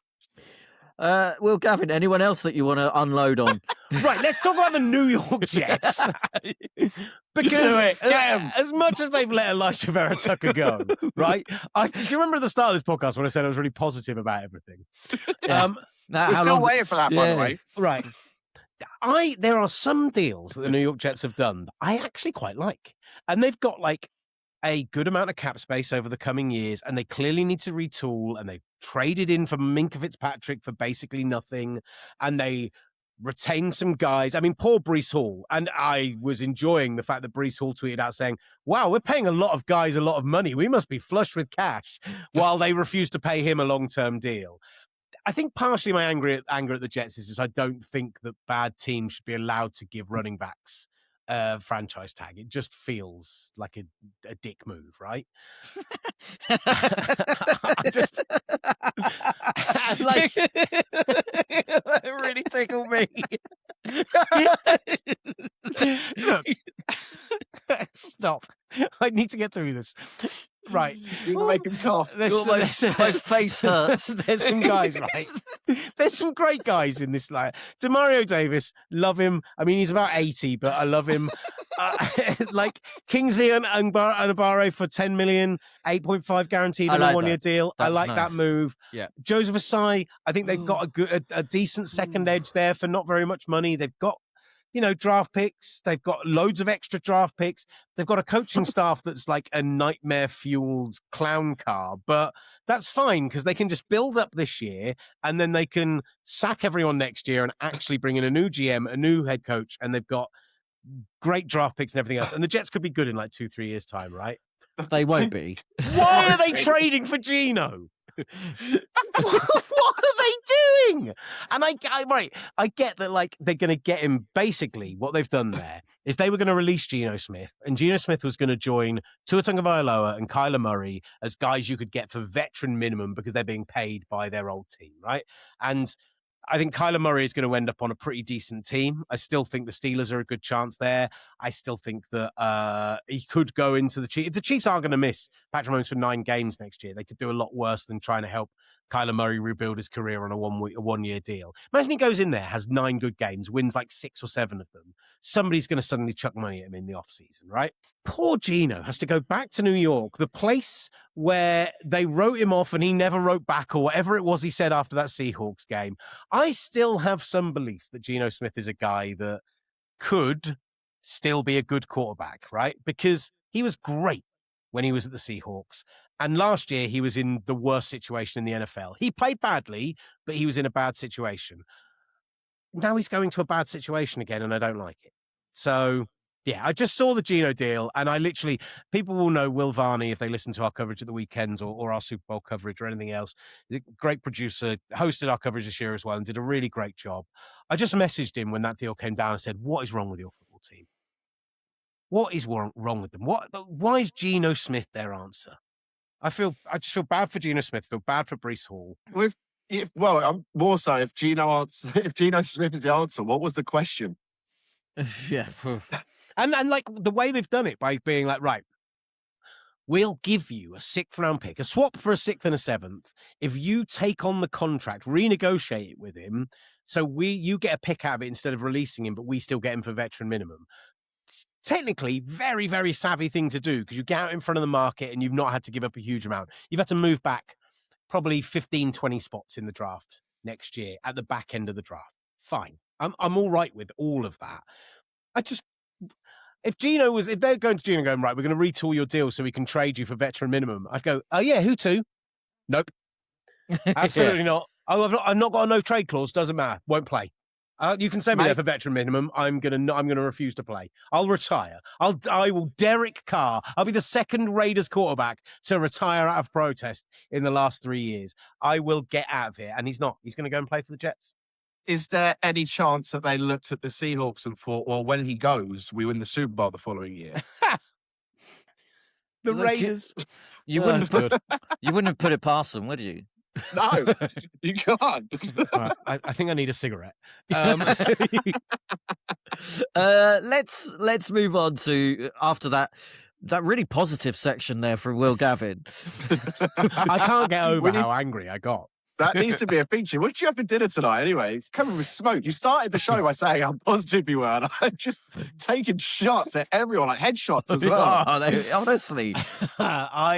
Well, Gavin, anyone else that you want to unload on? Right, let's talk about the New York Jets. Because as much as they've let Elijah Vera Tucker go, right? Do you remember at the start of this podcast when I said I was really positive about everything? Yeah. We're still waiting for that, by the way. Right. There are some deals that the New York Jets have done that I actually quite like. And they've got like a good amount of cap space over the coming years, and they clearly need to retool, and they've traded in for Minkah Fitzpatrick for basically nothing, and they retain some guys. I mean, poor Breece Hall. And I was enjoying the fact that Breece Hall tweeted out saying, wow, we're paying a lot of guys a lot of money. We must be flush with cash, while they refuse to pay him a long-term deal. I think partially my anger at the Jets is I don't think that bad teams should be allowed to give running backs a franchise tag. It just feels like a dick move, right? Like, that really tickled me. Look, stop. I need to get through this. Right. You make him cough. My face hurts. There's some guys, right? There's some great guys in this line. Demario Davis, love him. I mean, he's about 80, but I love him. Like Kingsley and Anabare for $10 million, 8.5 guaranteed on a one-year deal. That's I like nice. that move. Yeah. Joseph Asai, I think they've got a decent second edge there for not very much money. They've got, draft picks. They've got loads of extra draft picks. They've got a coaching staff that's like a nightmare-fueled clown car, but that's fine because they can just build up this year and then they can sack everyone next year and actually bring in a new GM, a new head coach, and they've got great draft picks and everything else. And the Jets could be good in like 2-3 years' time, right? They won't be. Why are they trading for Geno? What are they doing? And I get that, like, they're going to get him. Basically, what they've done there is they were going to release Geno Smith, and Geno Smith was going to join Tua Tagovailoa and Kyler Murray as guys you could get for veteran minimum because they're being paid by their old team, right? And I think Kyler Murray is going to end up on a pretty decent team. I still think the Steelers are a good chance there. I still think that he could go into the Chiefs. If the Chiefs aren't going to miss Patrick Mahomes for 9 games next year, they could do a lot worse than trying to help Kyler Murray rebuild his career on a one-year deal. Imagine he goes in there, has 9 good games, wins like 6 or 7 of them. Somebody's going to suddenly chuck money at him in the offseason, right? Poor Geno has to go back to New York, the place where they wrote him off and he never wrote back, or whatever it was he said after that Seahawks game. I still have some belief that Geno Smith is a guy that could still be a good quarterback, right? Because he was great when he was at the Seahawks. And last year, he was in the worst situation in the NFL. He played badly, but he was in a bad situation. Now he's going to a bad situation again, and I don't like it. So, yeah, I just saw the Geno deal, and people will know Will Varney if they listen to our coverage at the weekends or our Super Bowl coverage or anything else. Great producer, hosted our coverage this year as well, and did a really great job. I just messaged him when that deal came down and said, what is wrong with your football team? What is wrong with them? Why is Geno Smith their answer? I just feel bad for Geno Smith. Feel bad for Breece Hall. I'm more so if Geno Smith is the answer. What was the question? Yeah, and like the way they've done it by being like, right, we'll give you a 6th round pick, a swap for a 6th and a 7th, if you take on the contract, renegotiate it with him, so you get a pick out of it instead of releasing him, but we still get him for veteran minimum. Technically, very, very savvy thing to do because you get out in front of the market and you've not had to give up a huge amount. You've had to move back probably 15, 20 spots in the draft next year at the back end of the draft. Fine. I'm all right with all of that. If they're going to Geno and going, right, we're going to retool your deal so we can trade you for veteran minimum, I'd go, oh yeah, who to? Nope. Absolutely not. Oh, I've not got a no trade clause. Doesn't matter. Won't play. You can send me there Mate. for veteran minimum. I'm gonna refuse to play. I'll retire. I will Derek Carr. I'll be the second Raiders quarterback to retire out of protest in the last 3 years. I will get out of here, and he's not. He's going to go and play for the Jets. Is there any chance that they looked at the Seahawks and thought, well, when he goes, we win the Super Bowl the following year? The Look, Raiders. You Oh, wouldn't that's put you wouldn't have put it past them, would you? No, you can't. All right, I think I need a cigarette. Let's move on to after that really positive section there from Will Gavin. I can't get over We need- how angry I got. That needs to be a feature. What did you have for dinner tonight anyway? Covered with smoke. You started the show by saying how positive you were, and I'm just taking shots at everyone, like headshots as well. Honestly, I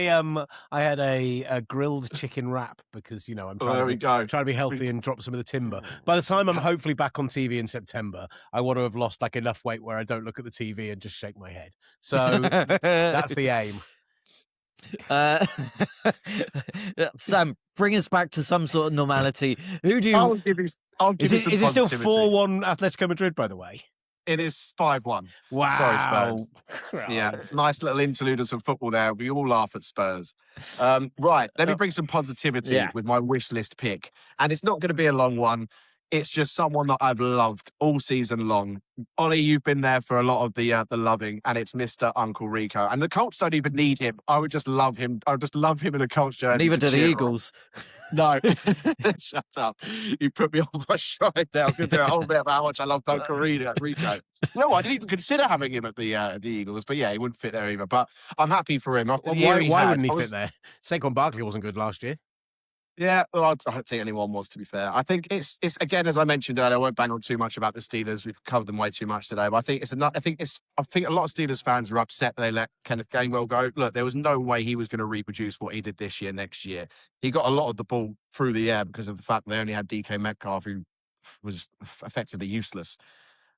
had a grilled chicken wrap because I'm Oh, trying there we go. to be healthy and drop some of the timber. By the time I'm hopefully back on TV in September, I want to have lost like enough weight where I don't look at the TV and just shake my head. So that's the aim. Sam, bring us back to some sort of normality. Who do you? I'll give you some Is it still positivity. 4-1 Atletico Madrid, by the way? It is 5-1. Wow. Sorry, Spurs. Yeah, nice little interlude of some football there. We all laugh at Spurs. Right, let me bring some positivity with my wish list pick. And it's not going to be a long one. It's just someone that I've loved all season long. Ollie, you've been there for a lot of the loving, and it's Mr. Uncle Rico. And the Colts don't even need him. I would just love him. I would just love him in a Colts jersey. Neither do the cheer on. Eagles. No, shut up. You put me on my stride there. I was going to do a whole bit about how much I loved Uncle Rico. No, I didn't even consider having him at the Eagles, but yeah, he wouldn't fit there either. But I'm happy for him. After the year Why had, wouldn't he I was- fit there? Saquon Barkley wasn't good last year. Yeah, well, I don't think anyone was, to be fair. I think it's again, as I mentioned earlier, I won't bang on too much about the Steelers. We've covered them way too much today. But I think I think a lot of Steelers fans are upset they let Kenneth Gainwell go. Look, there was no way he was going to reproduce what he did this year, next year. He got a lot of the ball through the air because of the fact that they only had DK Metcalf, who was effectively useless.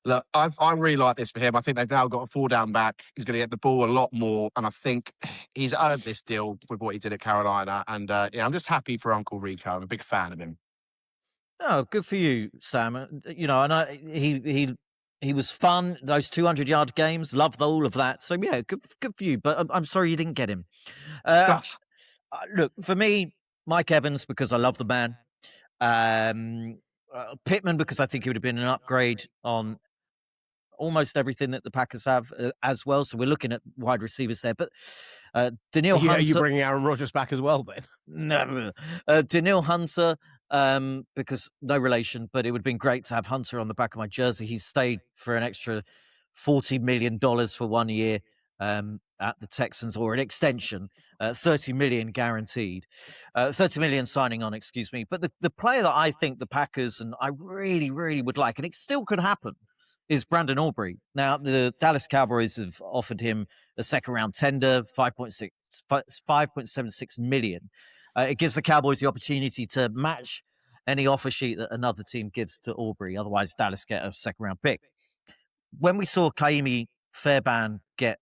Look, I really like this for him. I think they've now got a 4-down back. He's going to get the ball a lot more, and I think he's earned this deal with what he did at Carolina. And I'm just happy for Uncle Rico. I'm a big fan of him. Oh, good for you, Sam. And he was fun. Those 200-yard games, loved all of that. So yeah, good for you. But I'm sorry you didn't get him. Look, for me, Mike Evans, because I love the man. Pittman, because I think he would have been an upgrade on almost everything that the Packers have as well. So we're looking at wide receivers there. But Daniil Hunter... Are you bringing Aaron Rodgers back as well then? No. Daniil Hunter, because no relation, but it would have been great to have Hunter on the back of my jersey. He stayed for an extra $40 million for 1 year at the Texans, or an extension, 30 million guaranteed, 30 million signing on, excuse me. But the player that I think the Packers, and I really, really would like, and it still could happen, is Brandon Aubrey. Now, the Dallas Cowboys have offered him a second-round tender, 5.76 million. It gives the Cowboys the opportunity to match any offer sheet that another team gives to Aubrey. Otherwise, Dallas get a second-round pick. When we saw Kaimi Fairbairn get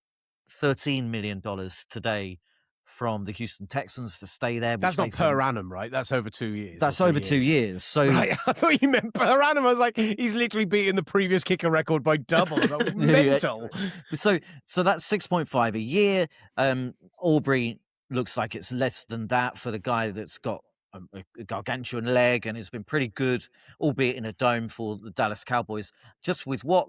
$13 million today from the Houston Texans to stay there. That's not per annum, right? That's over 2 years. That's over 2 years. So right. I thought you meant per annum. I was like, he's literally beating the previous kicker record by double. That was mental. So that's 6.5 a year. Aubrey looks like it's less than that for the guy that's got a gargantuan leg and has been pretty good, albeit in a dome, for the Dallas Cowboys. Just with what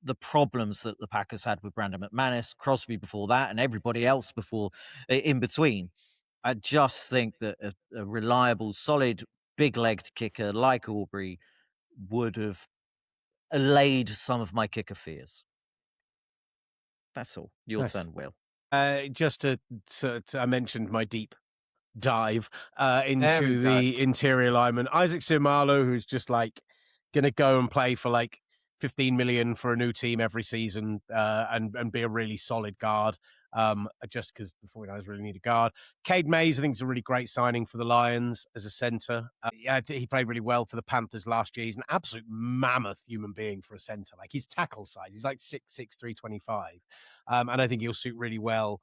the problems that the Packers had with Brandon McManus, Crosby before that, and everybody else before in between, I just think that a reliable, solid, big-legged kicker like Aubrey would have allayed some of my kicker fears. That's all. Your turn, Will. Just to I mentioned my deep dive into the interior lineman. Isaac Seumalo, who's just like going to go and play for like 15 million for a new team every season and be a really solid guard. Just because the 49ers really need a guard. Cade Mays, I think, is a really great signing for the Lions as a center. He played really well for the Panthers last year. He's an absolute mammoth human being for a center. Like, his tackle size, he's like 6'6", 325. And I think he'll suit really well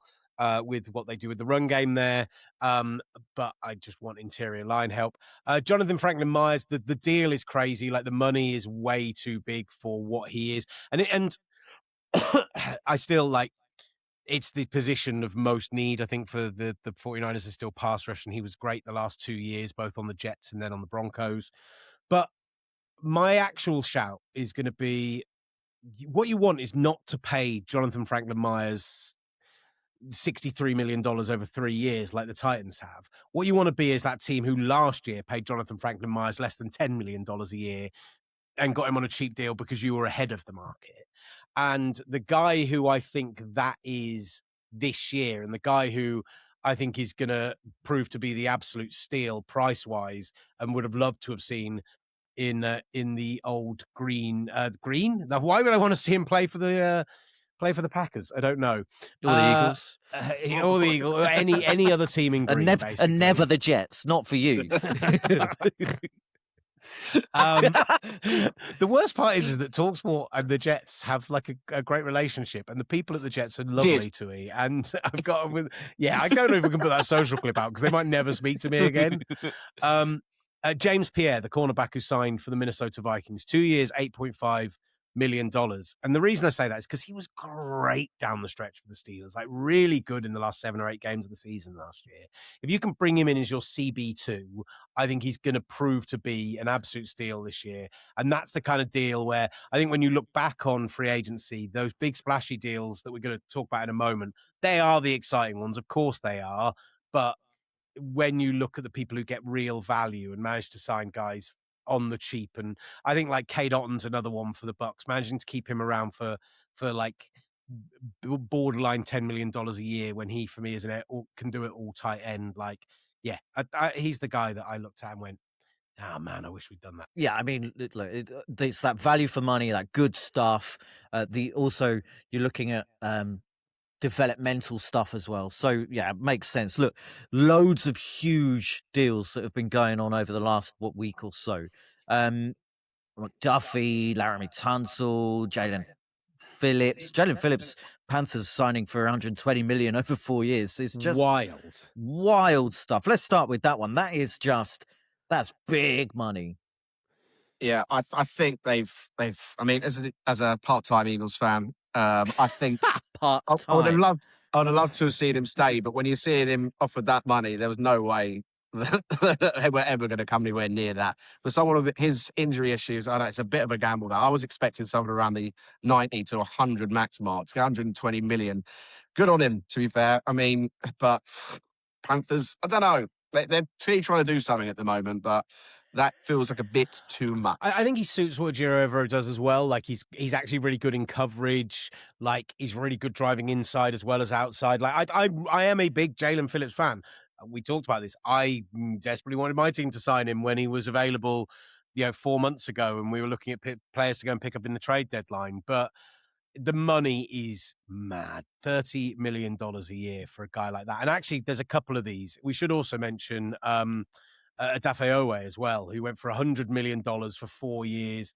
with what they do with the run game there. But I just want interior line help. Jonathan Franklin Myers, the deal is crazy. Like the money is way too big for what he is, and I still like. It's the position of most need, I think, for the 49ers is still pass rush, and he was great the last 2 years, both on the Jets and then on the Broncos. But my actual shout is going to be what you want is not to pay Jonathan Franklin Myers $63 million over 3 years like the Titans have. What you want to be is that team who last year paid Jonathan Franklin Myers less than $10 million a year and got him on a cheap deal because you were ahead of the market. And the guy who I think that is this year, and the guy who I think is going to prove to be the absolute steal price-wise, and would have loved to have seen in the old green. Now, why would I want to see him play for the Packers? I don't know. Or the Eagles. Or the Eagles, or any other team in green, basically. And never the Jets, not for you. The worst part is that talkSPORT and the Jets have like a great relationship, and the people at the Jets are lovely to me. And I've got with I don't know if we can put that social clip out because they might never speak to me again. James Pierre, the cornerback who signed for the Minnesota Vikings, 2 years, $8.5 million. And the reason I say that is because he was great down the stretch for the Steelers, like really good in the last 7 or 8 games of the season last year. If you can bring him in as your CB2, I think he's going to prove to be an absolute steal this year. And that's the kind of deal where I think when you look back on free agency, those big splashy deals that we're going to talk about in a moment, they are the exciting ones. Of course they are. But when you look at the people who get real value and manage to sign guys on the cheap, and I think like Cade Otton's another one for the Bucks, managing to keep him around for like borderline $10 million a year when he, for me, is can do it all tight end. Like, yeah, he's the guy that I looked at and went, oh man, I wish we'd done that. Yeah, I mean, it's that value for money, that good stuff. Also you're looking at developmental stuff as well. So yeah, it makes sense. Look, loads of huge deals that have been going on over the last week or so. McDuffie, Laramie Tunsil, Jalen Phillips, Panthers signing for $120 million over 4 years. It's just wild stuff. Let's start with that one. That's big money. Yeah, I think they've. I mean, as a part-time Eagles fan, I think I would have loved to have seen him stay. But when you're seeing him offered that money, there was no way that they were ever going to come anywhere near that. For someone with his injury issues, I know it's a bit of a gamble. That I was expecting someone around the 90 to 100 max mark, 120 million. Good on him, to be fair. I mean, but Panthers, I don't know. They're trying to do something at the moment, but that feels like a bit too much. I think he suits what Giro Evero does as well. Like he's actually really good in coverage. Like he's really good driving inside as well as outside. Like I am a big Jalen Phillips fan. We talked about this. I desperately wanted my team to sign him when he was available, 4 months ago, and we were looking at players to go and pick up in the trade deadline. But the money is mad. $30 million a year for a guy like that. And actually, there's a couple of these. We should also mention Adafeowe as well, who went for $100 million for 4 years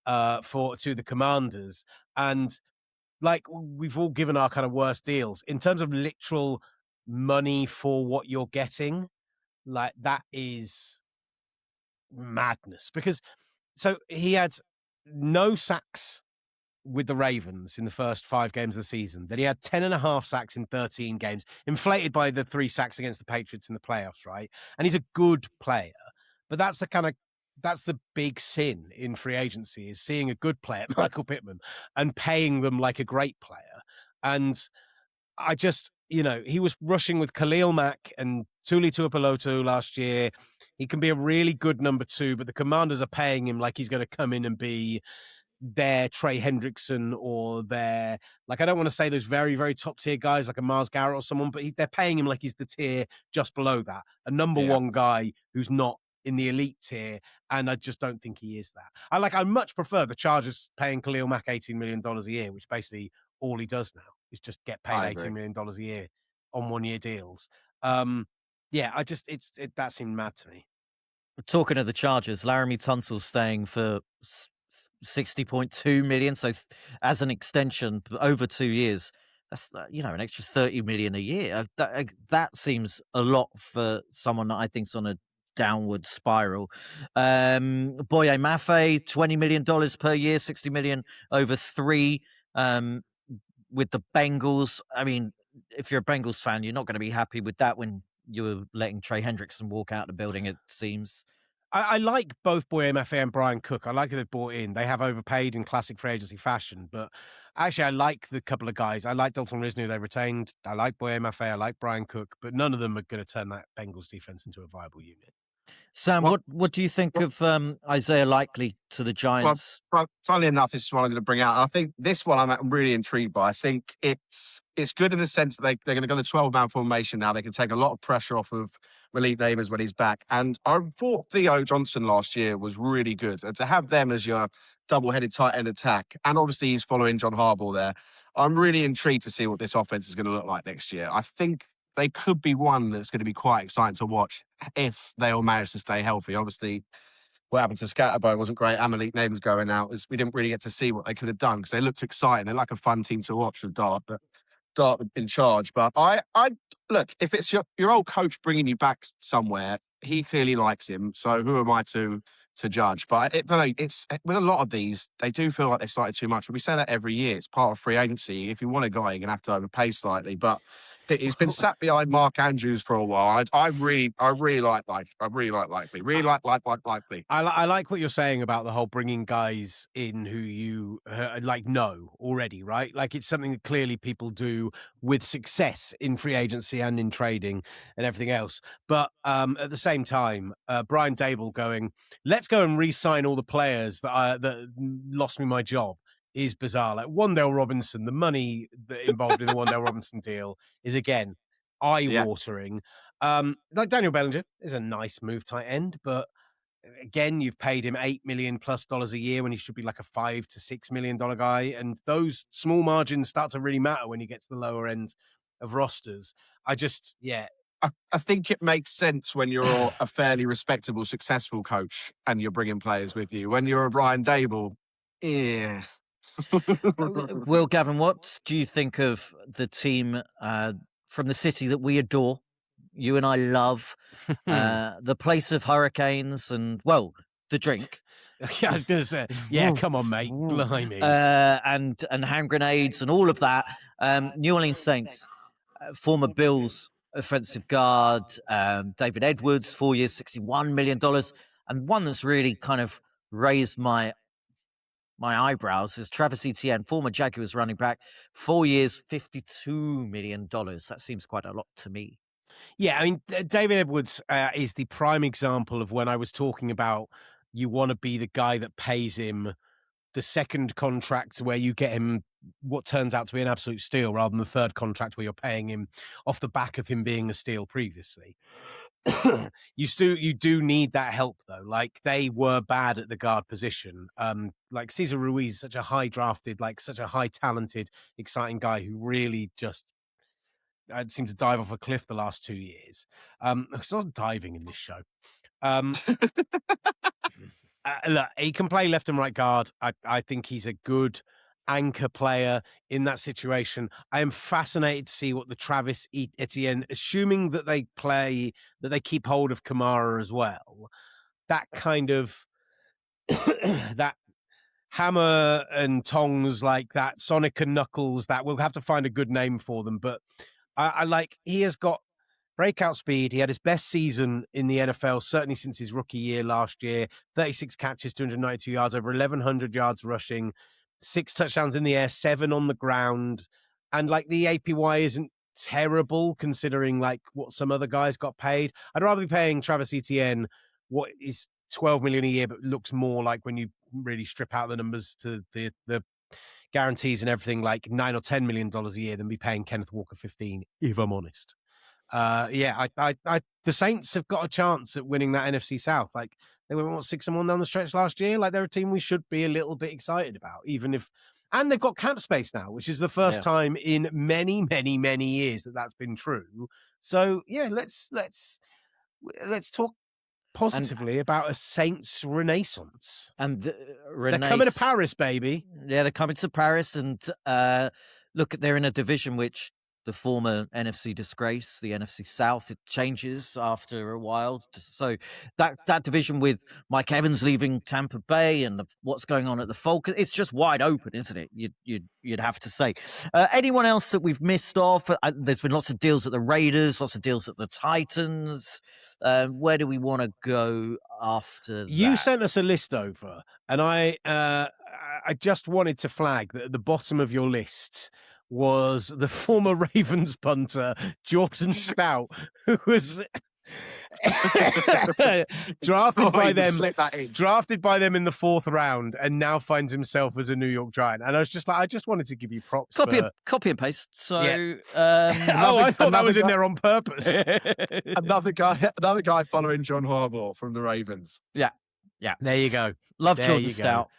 to the Commanders. And like we've all given our kind of worst deals in terms of literal money for what you're getting. Like that is madness, because so he had no sacks with the Ravens in the first 5 games of the season. Then he had 10.5 sacks in 13 games, inflated by the 3 sacks against the Patriots in the playoffs, right? And he's a good player. But that's the big sin in free agency, is seeing a good player, Michael Pittman, and paying them like a great player. And I just, he was rushing with Khalil Mack and Tuli Tuipulotu last year. He can be a really good number 2, but the Commanders are paying him like he's going to come in and be their Trey Hendrickson or their, like, I don't want to say those very, very top tier guys like a Myles Garrett or someone, but they're paying him like he's the tier just below that, a number 1 guy who's not in the elite tier, and I just don't think he is that. I much prefer the Chargers paying Khalil Mack $18 million a year, which basically all he does now is just get paid $18 million a year on 1-year deals. That seemed mad to me. Talking of the Chargers, Laramie Tunsil staying for $60.2 million, so as an extension over 2 years. That's an extra 30 million a year. That seems a lot for someone that I think's on a downward spiral. Boye Mafe, $20 million per year, 60 million over 3. With the Bengals, I mean, if you're a Bengals fan, you're not going to be happy with that when you're letting Trey Hendrickson walk out the building, it seems. I like both Boye Mafe and Brian Cook. I like who they've brought in. They have overpaid in classic free agency fashion, but actually I like the couple of guys. I like Dalton Risner they retained. I like Boye Mafe. I like Brian Cook, but none of them are going to turn that Bengals defense into a viable unit. Sam, Well, what do you think of Isaiah Likely to the Giants? Well, funnily enough, this is what I'm going to bring out. I think this one I'm really intrigued by. I think it's good in the sense that they're going to go the 12-man formation now. They can take a lot of pressure off of Malik Neighbors when he's back. And I thought Theo Johnson last year was really good. And to have them as your double-headed tight end attack, and obviously he's following John Harbaugh there, I'm really intrigued to see what this offense is going to look like next year. I think they could be one that's going to be quite exciting to watch if they all manage to stay healthy. Obviously, what happened to Scatterbo wasn't great. Malik Neighbors going out, we didn't really get to see what they could have done because they looked exciting. They're like a fun team to watch with Dart in charge. But I look, if it's your old coach bringing you back somewhere, he clearly likes him. So who am I to judge? But I don't know. It's with a lot of these, they do feel like they started too much. But we say that every year. It's part of free agency. If you want a guy, you're gonna have to overpay slightly. But he's been sat behind Mark Andrews for a while. I really like Likely. Really like Likely. I like what you're saying about the whole bringing guys in who you know already, right? Like it's something that clearly people do with success in free agency and in trading and everything else. But at the same time, Brian Dable going, let's go and re-sign all the players that lost me my job is bizarre. Like Wan'Dale Robinson, the money that involved in the Wan'Dale Robinson deal is again eye-watering. Like Daniel Bellinger is a nice move tight end, but again, you've paid him $8 million plus a year when he should be like a $5 to $6 million guy, and those small margins start to really matter when you get to the lower end of rosters. I think it makes sense when you're a fairly respectable, successful coach and you're bringing players with you. When you're a Brian Dable, yeah. Will, Gavin, what do you think of the team from the city that we adore? You and I love the place of hurricanes and, well, the drink. Yeah, I was going to say, yeah, come on, mate, blimey. And hand grenades and all of that. New Orleans Saints, former Bills offensive guard, David Edwards, 4 years, $61 million. And one that's really kind of raised my eyebrows is Travis Etienne, former Jaguars running back, 4 years, $52 million. That seems quite a lot to me. Yeah, I mean, David Edwards is the prime example of when I was talking about you want to be the guy that pays him the second contract where you get him what turns out to be an absolute steal rather than the third contract where you're paying him off the back of him being a steal previously. You do need that help though. Like they were bad at the guard position. Like Cesar Ruiz, such a high drafted, like such a high talented, exciting guy who really just seemed to dive off a cliff the last 2 years. It's not diving in this show. Look, he can play left and right guard. I think he's a good anchor player in that situation. I am fascinated to see what the Travis Etienne, assuming that they keep hold of Kamara as well. That kind of that hammer and tongs, like that Sonic and Knuckles, that we'll have to find a good name for them. But I like he has got breakout speed. He had his best season in the NFL, certainly since his rookie year last year. 36 catches, 292 yards, over 1,100 yards rushing, 6 touchdowns in the air, 7 on the ground. And like the APY isn't terrible considering like what some other guys got paid. I'd rather be paying Travis Etienne what is $12 million a year, but looks more like when you really strip out the numbers to the guarantees and everything, like $9 or $10 million a year than be paying Kenneth Walker 15, if I'm honest. The Saints have got a chance at winning that NFC South. Like they went 6-1 down the stretch last year. Like they're a team we should be a little bit excited about, and they've got cap space now, which is the first time in many, many, many years that's been true. So yeah, let's talk positively about a Saints renaissance. And they're coming to Paris, baby. Yeah, they're coming to Paris, and look, they're in a division which the former NFC disgrace, the NFC South, it changes after a while. So that division with Mike Evans leaving Tampa Bay and what's going on at the Falcons, it's just wide open, isn't it? You'd have to say. Anyone else that we've missed off? There's been lots of deals at the Raiders, lots of deals at the Titans. Where do we want to go after You that? sent us a list over, and I just wanted to flag that at the bottom of your list was the former Ravens punter Jordan Stout, who was drafted by them in the 4th round, and now finds himself as a New York Giant. And I was just like, I just wanted to give you props. Copy and paste. So, I thought that was in there on purpose. another guy following John Harbaugh from the Ravens. Yeah. There you go. Love There Jordan you go. Stout.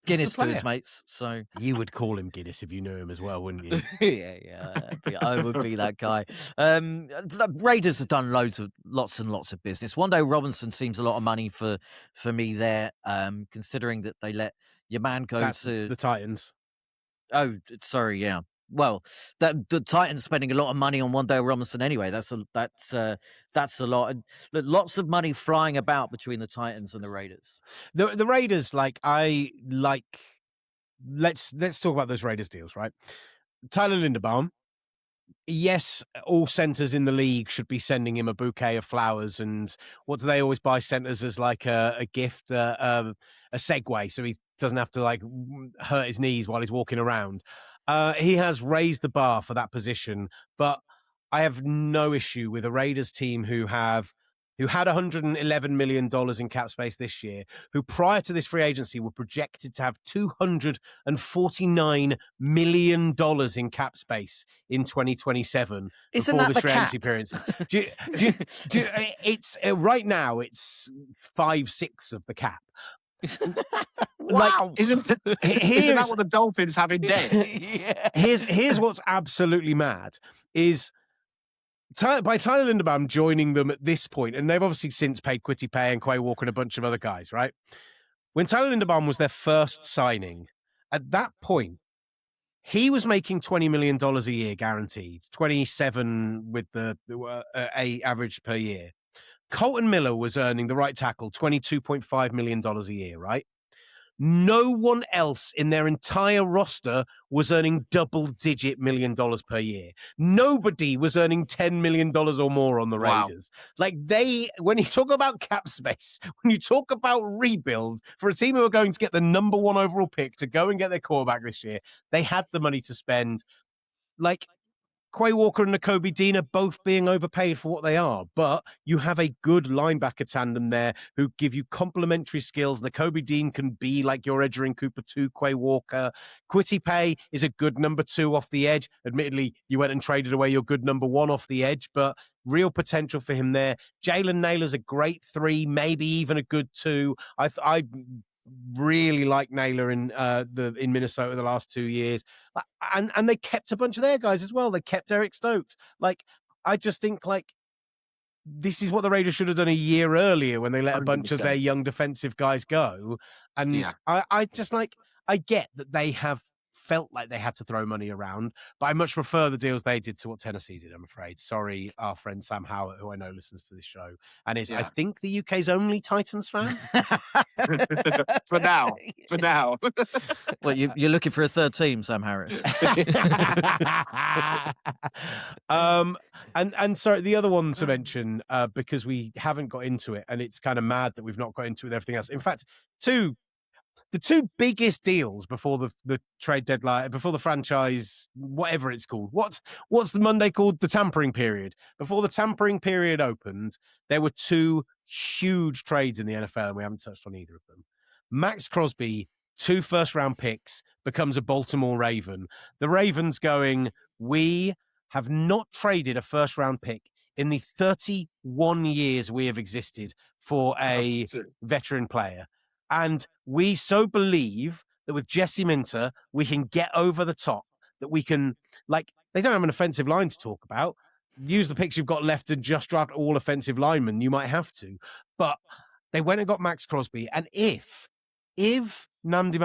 Guinness to his player. mates. So You would call him Guinness if you knew him as well, wouldn't you? yeah, I would be that guy. The Raiders have done lots and lots of business. Wando Robinson seems a lot of money for me there, considering that they let your man go That's to the Titans. Oh, sorry, yeah. Well, the Titans spending a lot of money on Wando Robinson anyway. That's a lot. And lots of money flying about between the Titans and the Raiders. The Raiders, let's talk about those Raiders deals, right? Tyler Linderbaum. Yes, all centers in the league should be sending him a bouquet of flowers. And what do they always buy centers as, like a gift, a Segway, so he doesn't have to hurt his knees while he's walking around. He has raised the bar for that position, but I have no issue with a Raiders team who had $111 million in cap space this year, who prior to this free agency were projected to have $249 million in cap space in 2027 Isn't before that this the free cap? agency period. It's right now it's 5/6 of the cap. Wow! Isn't that what the Dolphins have in debt? Yeah. Here's what's absolutely mad is by Tyler Linderbaum joining them at this point, and they've obviously since paid Quitty Pay and Quay Walker and a bunch of other guys, right? When Tyler Linderbaum was their first signing, at that point, he was making $20 million a year guaranteed, 27 with the average per year. Colton Miller was earning, the right tackle, $22.5 million a year, right? No one else in their entire roster was earning double-digit $1 million per year. Nobody was earning $10 million or more on the Raiders. Wow. When you talk about cap space, when you talk about rebuild, for a team who are going to get the number 1 overall pick to go and get their quarterback this year, they had the money to spend. Quay Walker and Nakobe Dean are both being overpaid for what they are, but you have a good linebacker tandem there who give you complementary skills. Nakobe Dean can be like your Edgerrin Cooper 2, Quay Walker. Quitty Pay is a good number 2 off the edge. Admittedly, you went and traded away your good number 1 off the edge, but real potential for him there. Jalen Naylor's a great 3, maybe even a good 2. I really like Naylor in Minnesota the last 2 years, and they kept a bunch of their guys as well. They kept Eric Stokes. I just think this is what the Raiders should have done a year earlier when they let 100%. A bunch of their young defensive guys go. And yeah. I just I get that they have felt like they had to throw money around, but I much prefer the deals they did to what Tennessee did, I'm afraid. Sorry, our friend Sam Howard, who I know listens to this show, and is, I think, the UK's only Titans fan. For now. Well, you're looking for a third team, Sam Harris. And sorry, the other one to mention, because we haven't got into it, and it's kind of mad that we've not got into it with everything else. In fact, the two biggest deals before the trade deadline, before the franchise, whatever it's called. What's the Monday called? The tampering period. Before the tampering period opened, there were 2 huge trades in the NFL, and we haven't touched on either of them. Max Crosby, 2 first-round picks, becomes a Baltimore Raven. The Ravens going, we have not traded a first-round pick in the 31 years we have existed for a veteran player. And we so believe that with Jesse Minter, we can get over the top, that we can, they don't have an offensive line to talk about. Use the picks you've got left and just draft all offensive linemen. You might have to. But they went and got Max Crosby. And if Nnamdi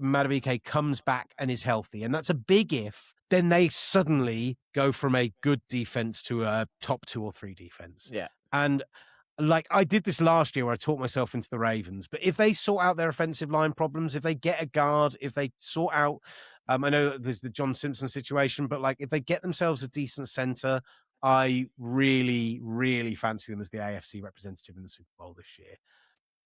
Madueke comes back and is healthy, and that's a big if, then they suddenly go from a good defense to a top 2 or 3 defense. Yeah. And like I did this last year where I talked myself into the Ravens, but if they sort out their offensive line problems, if they get a guard, if they sort out, I know that there's the John Simpson situation, but like if they get themselves a decent center, I really, really fancy them as the AFC representative in the Super Bowl this year.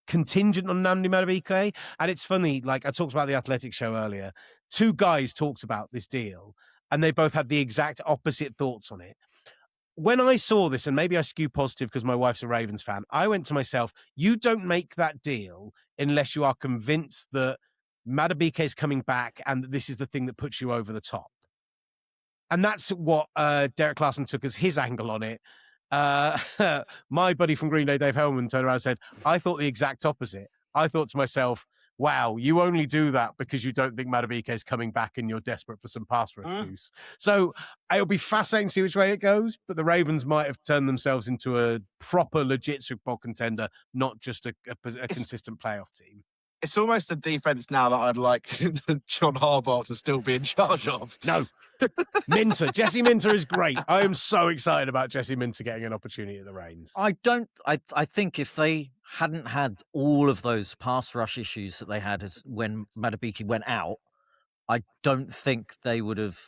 Contingent on Nnamdi Madueke. And it's funny, like I talked about the Athletic show earlier. 2 guys talked about this deal, and they both had the exact opposite thoughts on it. When I saw this, and maybe I skew positive because my wife's a Ravens fan, I went to myself, you don't make that deal unless you are convinced that Madueke is coming back and that this is the thing that puts you over the top. And that's what Derek Clarkson took as his angle on it. My buddy from Green Day, Dave Hellman, turned around and said, I thought the exact opposite. I thought to myself, wow, you only do that because you don't think Madueke is coming back and you're desperate for some pass rush juice. So it'll be fascinating to see which way it goes, but the Ravens might have turned themselves into a proper, legit Super Bowl contender, not just a consistent playoff team. It's almost a defense now that I'd like John Harbaugh to still be in charge of. No. Minter. Jesse Minter is great. I am so excited about Jesse Minter getting an opportunity at the reins. I think if they hadn't had all of those pass rush issues that they had when Madueke went out, I don't think they would have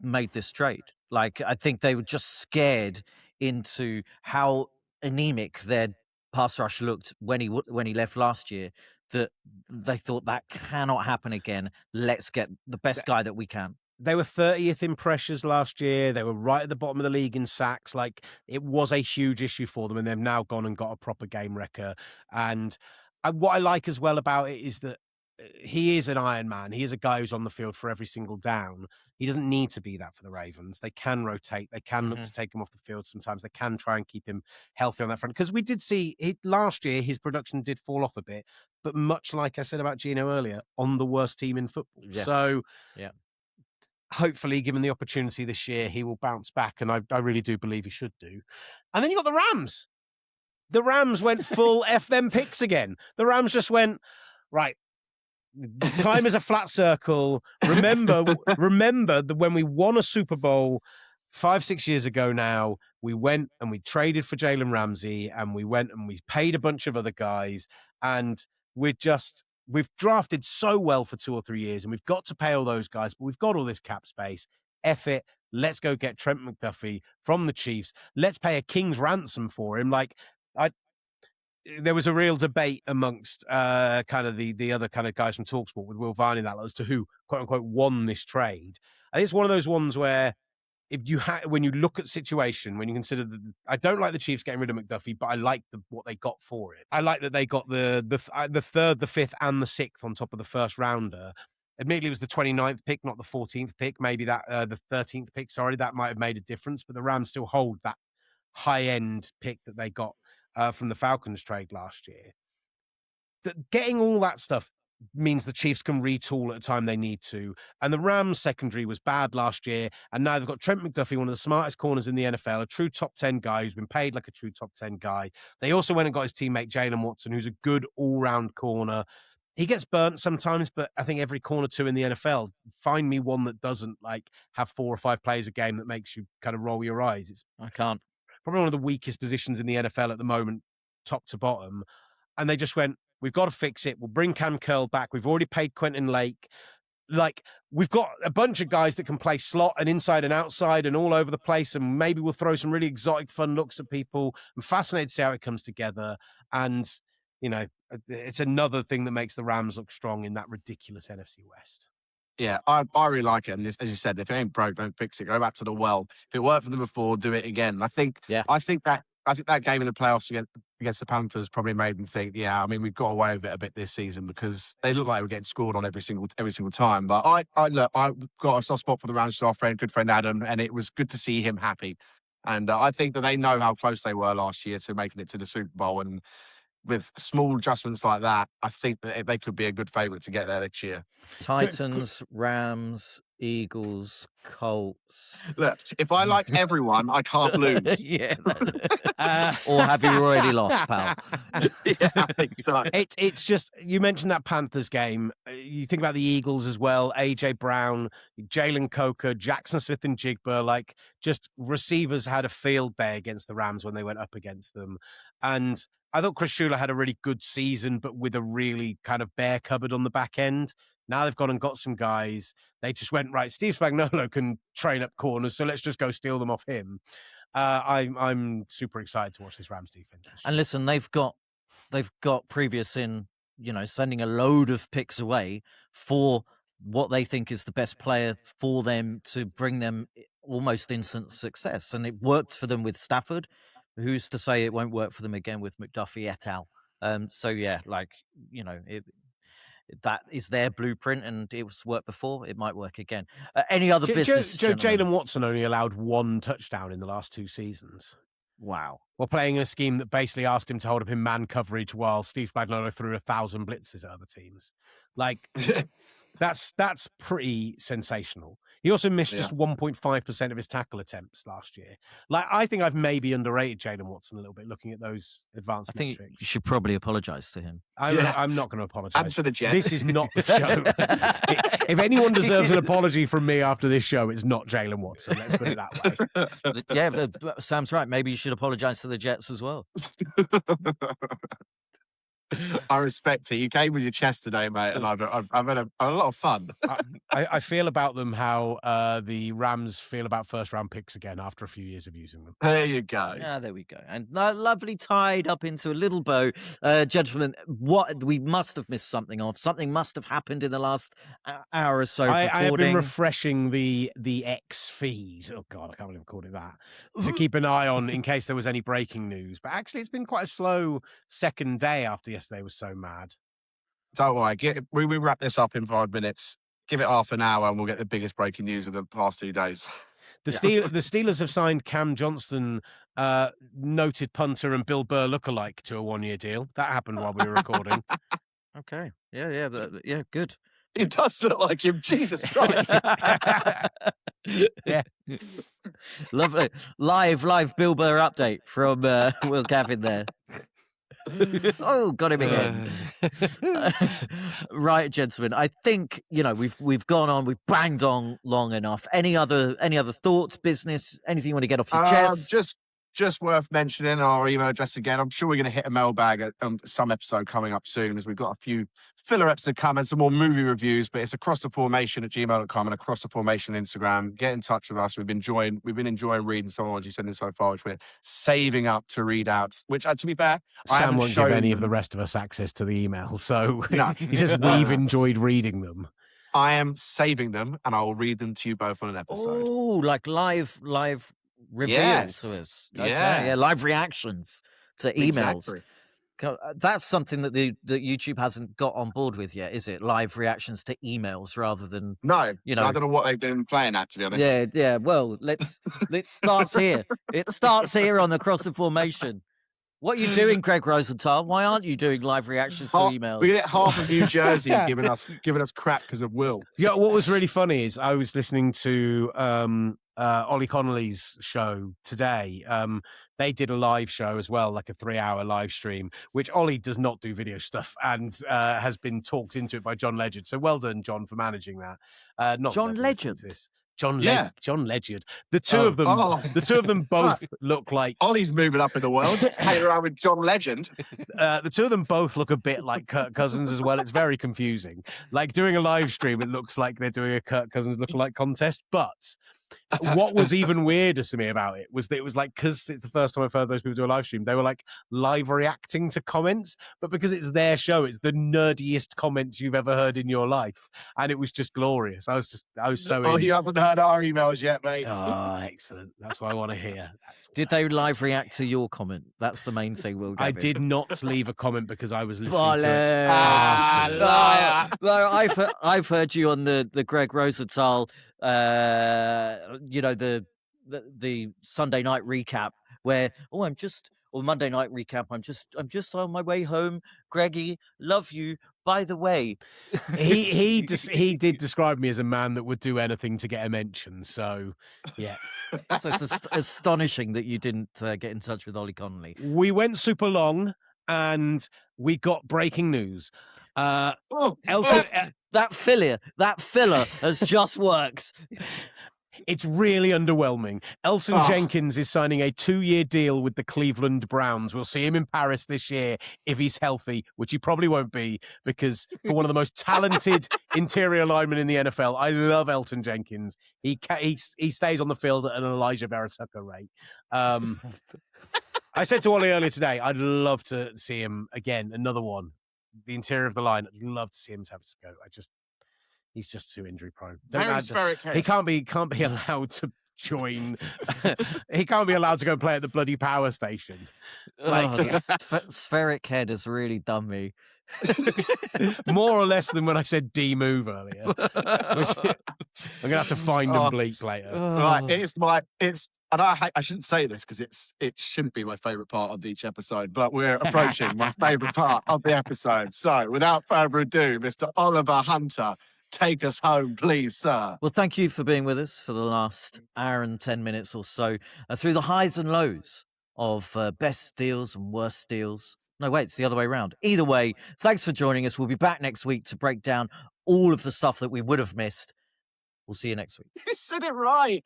made this trade. Like, I think they were just scared into how anemic their pass rush looked when he left last year, that they thought that cannot happen again. Let's get the best guy that we can. They were 30th in pressures last year. They were right at the bottom of the league in sacks. Like, it was a huge issue for them, and they've now gone and got a proper game wrecker. And what I like as well about it is that he is an Iron Man. He is a guy who's on the field for every single down. He doesn't need to be that for the Ravens. They can rotate. They can look to take him off the field sometimes. They can try and keep him healthy on that front. Because we did see last year, his production did fall off a bit. But much like I said about Gino earlier, on the worst team in football. Yeah. So yeah. Hopefully, given the opportunity this year, he will bounce back. And I really do believe he should do. And then you got the Rams. The Rams went full F them picks again. The Rams just went, right, time is a flat circle. Remember that when we won a Super Bowl 5-6 years ago now, we went and we traded for Jalen Ramsey, and we went and we paid a bunch of other guys, and we've drafted so well for 2 or 3 years, and we've got to pay all those guys, but we've got all this cap space. F it. Let's go get Trent McDuffie from the Chiefs. Let's pay a king's ransom for him. Like, there was a real debate amongst kind of the other kind of guys from talkSPORT with Will Varney that as to who, quote unquote, won this trade. I think it's one of those ones where when you look at situation, when you consider that, I don't like the Chiefs getting rid of McDuffie, but I like what they got for it. I like that they got the 3rd, the 5th, and the 6th on top of the first rounder. Admittedly, it was the 29th pick, not the 14th pick. Maybe that the 13th pick. Sorry, that might have made a difference. But the Rams still hold that high-end pick that they got from the Falcons trade last year. Getting all that stuff means the Chiefs can retool at a time they need to. And the Rams secondary was bad last year. And now they've got Trent McDuffie, one of the smartest corners in the NFL, a true top 10 guy who's been paid like a true top 10 guy. They also went and got his teammate Jalen Watson, who's a good all-round corner. He gets burnt sometimes, but I think every corner 2 in the NFL, find me one that doesn't like have 4 or 5 plays a game that makes you kind of roll your eyes. I can't. Probably one of the weakest positions in the NFL at the moment, top to bottom. And they just went, we've got to fix it. We'll bring Cam Curl back. We've already paid Quentin Lake. Like, we've got a bunch of guys that can play slot and inside and outside and all over the place. And maybe we'll throw some really exotic, fun looks at people. I'm fascinated to see how it comes together. And, you know, it's another thing that makes the Rams look strong in that ridiculous NFC West. Yeah, I really like it. And as you said, if it ain't broke, don't fix it. Go back to the well. If it worked for them before, do it again. I think that game in the playoffs against the Panthers probably made them think, yeah, I mean, we've got away with it a bit this season because they look like we're getting scored on every single time. But I've got a soft spot for the Rams, our good friend Adam, and it was good to see him happy. And I think that they know how close they were last year to making it to the Super Bowl. And with small adjustments like that, I think that they could be a good favourite to get there this year. Titans, Rams, Eagles, Colts. Look, if I like everyone, I can't lose. Yeah. Or have you already lost, pal? Yeah, I think so. It's just, you mentioned that Panthers game. You think about the Eagles as well. AJ Brown, Jalen Coker, Jackson Smith and Jigba, like just receivers had a field day against the Rams when they went up against them. And I thought Chris Shula had a really good season, but with a really kind of bare cupboard on the back end. Now they've gone and got some guys. They just went, right, Steve Spagnuolo can train up corners, so let's just go steal them off him. I'm super excited to watch this Rams defense. And listen, they've got previous in, sending a load of picks away for what they think is the best player for them to bring them almost instant success. And it worked for them with Stafford. Who's to say it won't work for them again with McDuffie et al. So yeah, that is their blueprint, and it was worked before. It might work again. Any other business? Jalen Watson only allowed 1 touchdown in the last 2 seasons. Wow. While playing a scheme that basically asked him to hold up in man coverage while Steve Spagnuolo threw 1,000 blitzes at other teams. Like, that's pretty sensational. He also missed just 1.5% of his tackle attempts last year. Like, I think I've maybe underrated Jalen Watson a little bit looking at those advanced metrics. I think you should probably apologize to him. I'm not going to apologize. And to the Jets. This is not the show. If anyone deserves an apology from me after this show, it's not Jalen Watson. Let's put it that way. Yeah, but Sam's right. Maybe you should apologize to the Jets as well. I respect it. You came with your chest today, mate, and I've had a lot of fun. I feel about them how the Rams feel about first-round picks again after a few years of using them. There you go. Yeah, there we go. And lovely tied up into a little bow. Gentlemen, what we must have missed something of. Something must have happened in the last hour or so. I have been refreshing the X feed. Oh, God, I can't believe I called it that. To keep an eye on in case there was any breaking news. But actually, it's been quite a slow second day after yesterday was so mad. Don't worry. We wrap this up in 5 minutes. Give it half an hour and we'll get the biggest breaking news of the past 2 days. The Steelers have signed Cam Johnston, noted punter and Bill Burr lookalike, to a 1-year deal. That happened while we were recording. Okay. Yeah, good. It does look like him. Jesus Christ. Yeah. Lovely. Live Bill Burr update from Will Gavin there. Oh, got him again. Right, gentlemen. I think we've gone on. We've banged on long enough. Any other thoughts, business, anything you want to get off your chest? Just worth mentioning our email address again. I'm sure we're going to hit a mailbag at some episode coming up soon, as we've got a few filler episodes to come and some more movie reviews. But it's acrosstheformation@gmail.com and across the formation Instagram. Get in touch with us. We've been enjoying reading some of the ones you sent in so far, which we're saving up to read out. Which, to be fair, Sam won't give any of the rest of us access to the email, so no. he says we've enjoyed reading them. I am saving them, and I will read them to you both on an episode. Oh, like live reveal to us. Okay. Yes. Yeah, live reactions to emails. Exactly. That's something that that YouTube hasn't got on board with yet, is it? Live reactions to emails rather than No, I don't know what they've been playing at, to be honest. Yeah. Well, let's start here. It starts here on Across the Formation. What are you doing, Greg Rosenthal? Why aren't you doing live reactions to emails? We get half of New Jersey giving us crap because of Will. Yeah, what was really funny is I was listening to Ollie Connolly's show today. They did a live show as well, like a 3-hour live stream, which Ollie does not do video stuff and has been talked into it by John Legend. So well done, John, for managing that. Not John Legend. John Legend. The two of them both look like Ollie's moving up in the world. Hang around with John Legend. The two of them both look a bit like Kirk Cousins as well. It's very confusing. Like doing a live stream, it looks like they're doing a Kirk Cousins lookalike contest. But what was even weirder to me about it was that it was like, because it's the first time I've heard those people do a live stream, they were like live reacting to comments, but because it's their show, it's the nerdiest comments you've ever heard in your life, and it was just glorious. I was so. Oh, you haven't heard our emails yet, mate. Oh, excellent! That's what I want to hear. Did they live react to your comment? That's the main thing. Will I did not leave a comment because I was listening to it. Well, I've heard you on the Greg Rosenthal. The Sunday night recap where I'm just or Monday night recap. I'm just on my way home. Greggy, love you. By the way, he did describe me as a man that would do anything to get a mention. So, yeah. So it's astonishing that you didn't get in touch with Ollie Connolly. We went super long, and we got breaking news. Elton, that filler has just worked. It's really underwhelming. Elton Jenkins is signing a 2-year deal with the Cleveland Browns. We'll see him in Paris this year if he's healthy, which he probably won't be, because for one of the most talented interior linemen in the NFL, I love Elton Jenkins. He stays on the field at an Elijah Vera Tucker rate. I said to Ollie earlier today, I'd love to see him again, another one. The interior of the line, I'd love to see him have to go. He's just too injury prone. He can't be allowed to join. He can't be allowed to go and play at the bloody power station. Spheric head has really done me. More or less than when I said D-move earlier. I'm gonna have to find and bleep later. Right, and I shouldn't say this because it shouldn't be my favourite part of each episode, but we're approaching my favourite part of the episode. So, without further ado, Mr. Oliver Hunter, take us home, please, sir. Well, thank you for being with us for the last hour and 10 minutes or so through the highs and lows of best deals and worst deals. No, wait, it's the other way around. Either way, thanks for joining us. We'll be back next week to break down all of the stuff that we would have missed. We'll see you next week. You said it right.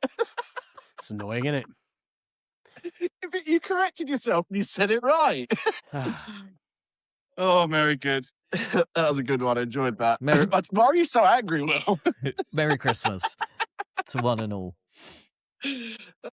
It's annoying, isn't it? You corrected yourself and you said it right. Oh, very good. That was a good one. I enjoyed that. Why are you so angry, Will? Merry Christmas to one and all.